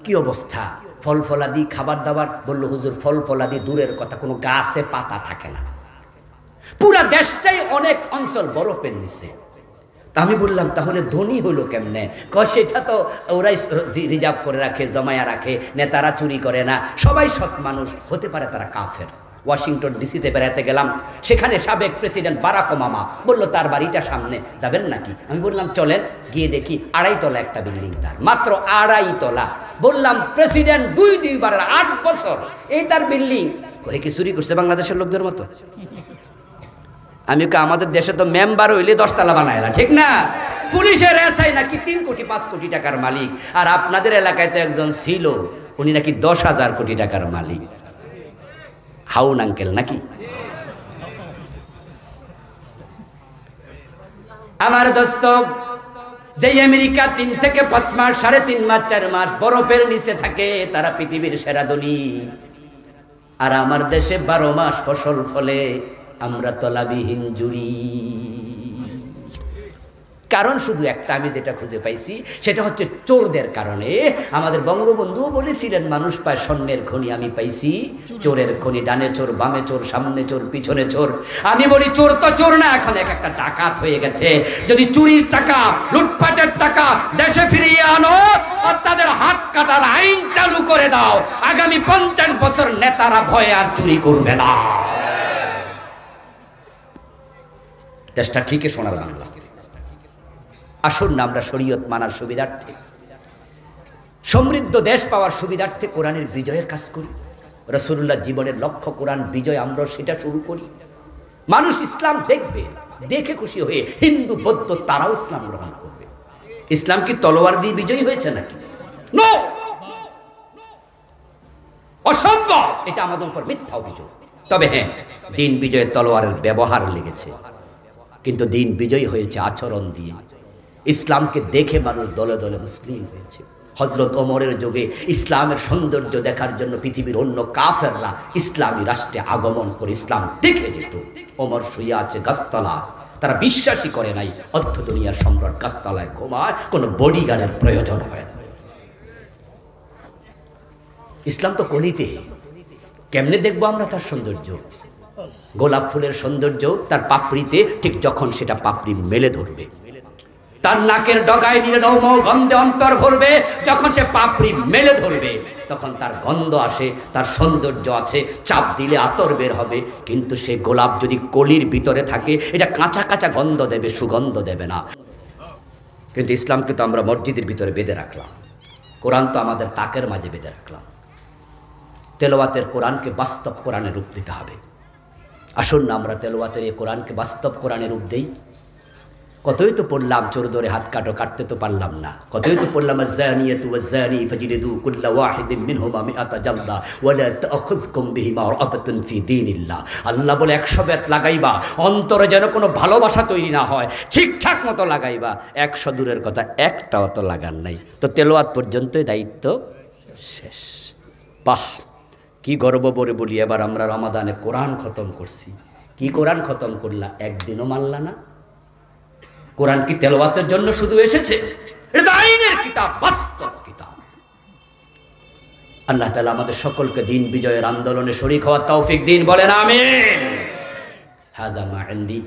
কি অবস্থা? ফল ফলাদি খাবার দাবার? বলল হুজুর ফল ফলাদি দূরের কথা, কোনো গাছে পাতা থাকে না, পুরা দেশটাই অনেক অঞ্চল বরফের নিচে। তা আমি বললাম তাহলে ধনী হলো কেমনে? কয় সেটা তো ওরাই রিজার্ভ করে রাখে, জমায়া রাখে, নেতারা চুরি করে না, সবাই সৎ মানুষ, হতে পারে তারা কাফের। ওয়াশিংটন ডিসিতে বেড়াতে গেলাম, সেখানে সাবেক প্রেসিডেন্ট বারাক ওবামা বলল তার বাড়িটা সামনে, যাবেন নাকি? আমি বললাম চলেন। গিয়ে দেখি 2.5 তলা একটা বিল্ডিং, তার মাত্র 2.5 তলা। বললাম প্রেসিডেন্ট 2 8 বছর, এই তার বিল্ডিং। কয়ে কি চুরি করছে বাংলাদেশের লোকদের মতো? আমি আমাদের দেশে তো মেম্বার হইলে 10 তলা বানায় না, ঠিক না? পুলিশের এসআই নাকি 3 কোটি 5 কোটি টাকার মালিক, আর আপনাদের এলাকায় তো একজন ছিল, উনি নাকি 10,000 কোটি টাকার মালিক। হাউন আঙ্কেল নাকি? আমার দোস্ত, যে আমেরিকা 3 থেকে 5 মাস, 3.5 মাস, 4 মাস বরফের নিচে থাকে, তারা পৃথিবীর সেরা ধনী। আর আমার দেশে 12 মাস ফসল ফলে, আমরা তলাবিহীন জুড়ি। কারণ শুধু একটা, আমি যেটা খুঁজে পাইছি সেটা হচ্ছে চোরদের কারণে। আমাদের বঙ্গবন্ধুও বলেছিলেন মানুষ পায় স্বর্ণের খনি, আমি পাইছি চোরের খনি। ডানে চোর, বামে চোর, সামনে চোর, পিছনে চোর। আমি বলি চোর তো চোর না, এখন একটা ডাকাত হয়ে গেছে। যদি চুরির টাকা, লুটপাটের টাকা দেশে ফিরিয়ে আনো আর তাদের হাত কাটার আইন চালু করে দাও, আগামী 50 বছর নেতারা ভয়ে আর চুরি করবে না। দেশটা ঠিকই সোনার বাংলা। আসুন না আমরা শরীয়ত মানার সুবিধার্থে, সমৃদ্ধ দেশ পাওয়ার সুবিধার্থে কোরআনের বিজয়ের কাজ করি। রাসূলুল্লাহ জীবনের লক্ষ্য কোরআন বিজয়, আমরা সেটা শুরু করি। মানুষ ইসলাম দেখবে, দেখে খুশি হয়ে হিন্দু বৌদ্ধ তারাও ইসলাম গ্রহণ করবে। ইসলাম কি তলোয়ার দিয়ে বিজয়ী হয়েছে নাকি? নো, অসম্ভব, এটা আমাদের উপর মিথ্যা অভিযোগ। তবে হ্যাঁ, দিন বিজয়ের তলোয়ারের ব্যবহার লেগেছে, কিন্তু দিন বিজয়ী হয়েছে আচরণ দিয়ে। ইসলামকে দেখে মানুষ দলে দলে মুসলিম হয়েছে। হযরত ওমরের যুগে ইসলামের সৌন্দর্য দেখার জন্য পৃথিবীর অন্য কাফেররা ইসলামী রাষ্ট্রে আগমন করে ইসলাম দেখে যেত। ওমর শুয়ে আছে গাছতলা, তারা বিশ্বাসই করে নাই অর্ধ দুনিয়ার সম্রাট গাছতলায় ঘুমায়, কোনো বডিগার্ডের প্রয়োজন হয় না। ইসলাম তো কলিতে, কেমনে দেখবো আমরা তার সৌন্দর্য? গোলাপ ফুলের সৌন্দর্য তার পাপড়িতে, ঠিক যখন সেটা পাপড়ি মেলে ধরবে, তার নাকের ডগায় নির্নৌম গন্ধে অন্তর ভরবে, যখন সে পাপড়ি মেলে ধরবে তখন তার গন্ধ আসে, তার সৌন্দর্য আছে, চাপ দিলে আতর বের হবে। কিন্তু সে গোলাপ যদি কলির ভিতরে থাকে, এটা কাঁচা কাঁচা গন্ধ দেবে, সুগন্ধ দেবে না। কিন্তু ইসলামকে তো আমরা মসজিদের ভিতরে বেঁধে রাখলাম, কোরআন তো আমাদের তাকের মাঝে বেঁধে রাখলাম। তেলাওয়াতের কোরআনকে বাস্তব কোরআনে রূপ দিতে হবে। আসুন না আমরা তেলাওয়াতের এই কোরআনকে বাস্তব কোরআনে রূপ দেই। কতই তো পড়লাম চোর ধরে হাত কাটো, কাটতে তো পারলাম না। কতই তো পড়লাম আয-যানিয়াতু ওয়াজ-যানি ফাজলিদু কুল্লা ওয়াহিদিন মিনহুমা মিআতা জালদা ওয়া লা তা'খুযকুম বিহিমা রা'ফাতুন ফি দীনিল্লাহ। আল্লাহ বলে 100 বেত লাগাইবা, অন্তরে যেন কোনো ভালোবাসা তৈরি না হয়, ঠিকঠাক মতো লাগাইবা। 100 দূরের কথা, একটাও তো লাগান নাই। তো তেলাওয়াত পর্যন্তই দায়িত্ব শেষ। বাহ, কি গর্ব করে বলি, এবার আমরা রমাদানে কোরআন খতম করছি। কি কোরআন খতম করলা? একদিনও মানলা না। কোরআন কি তেলাওয়াতের জন্য শুধু এসেছে? এটা আইনের কিতাব, বাস্তব কিতাব। আল্লাহ তাআলা আমাদের সকলকে দিন বিজয়ের আন্দোলনে শরীক হওয়ার তৌফিক দিন, বলেন আমিন। হাযা মা ইনদি।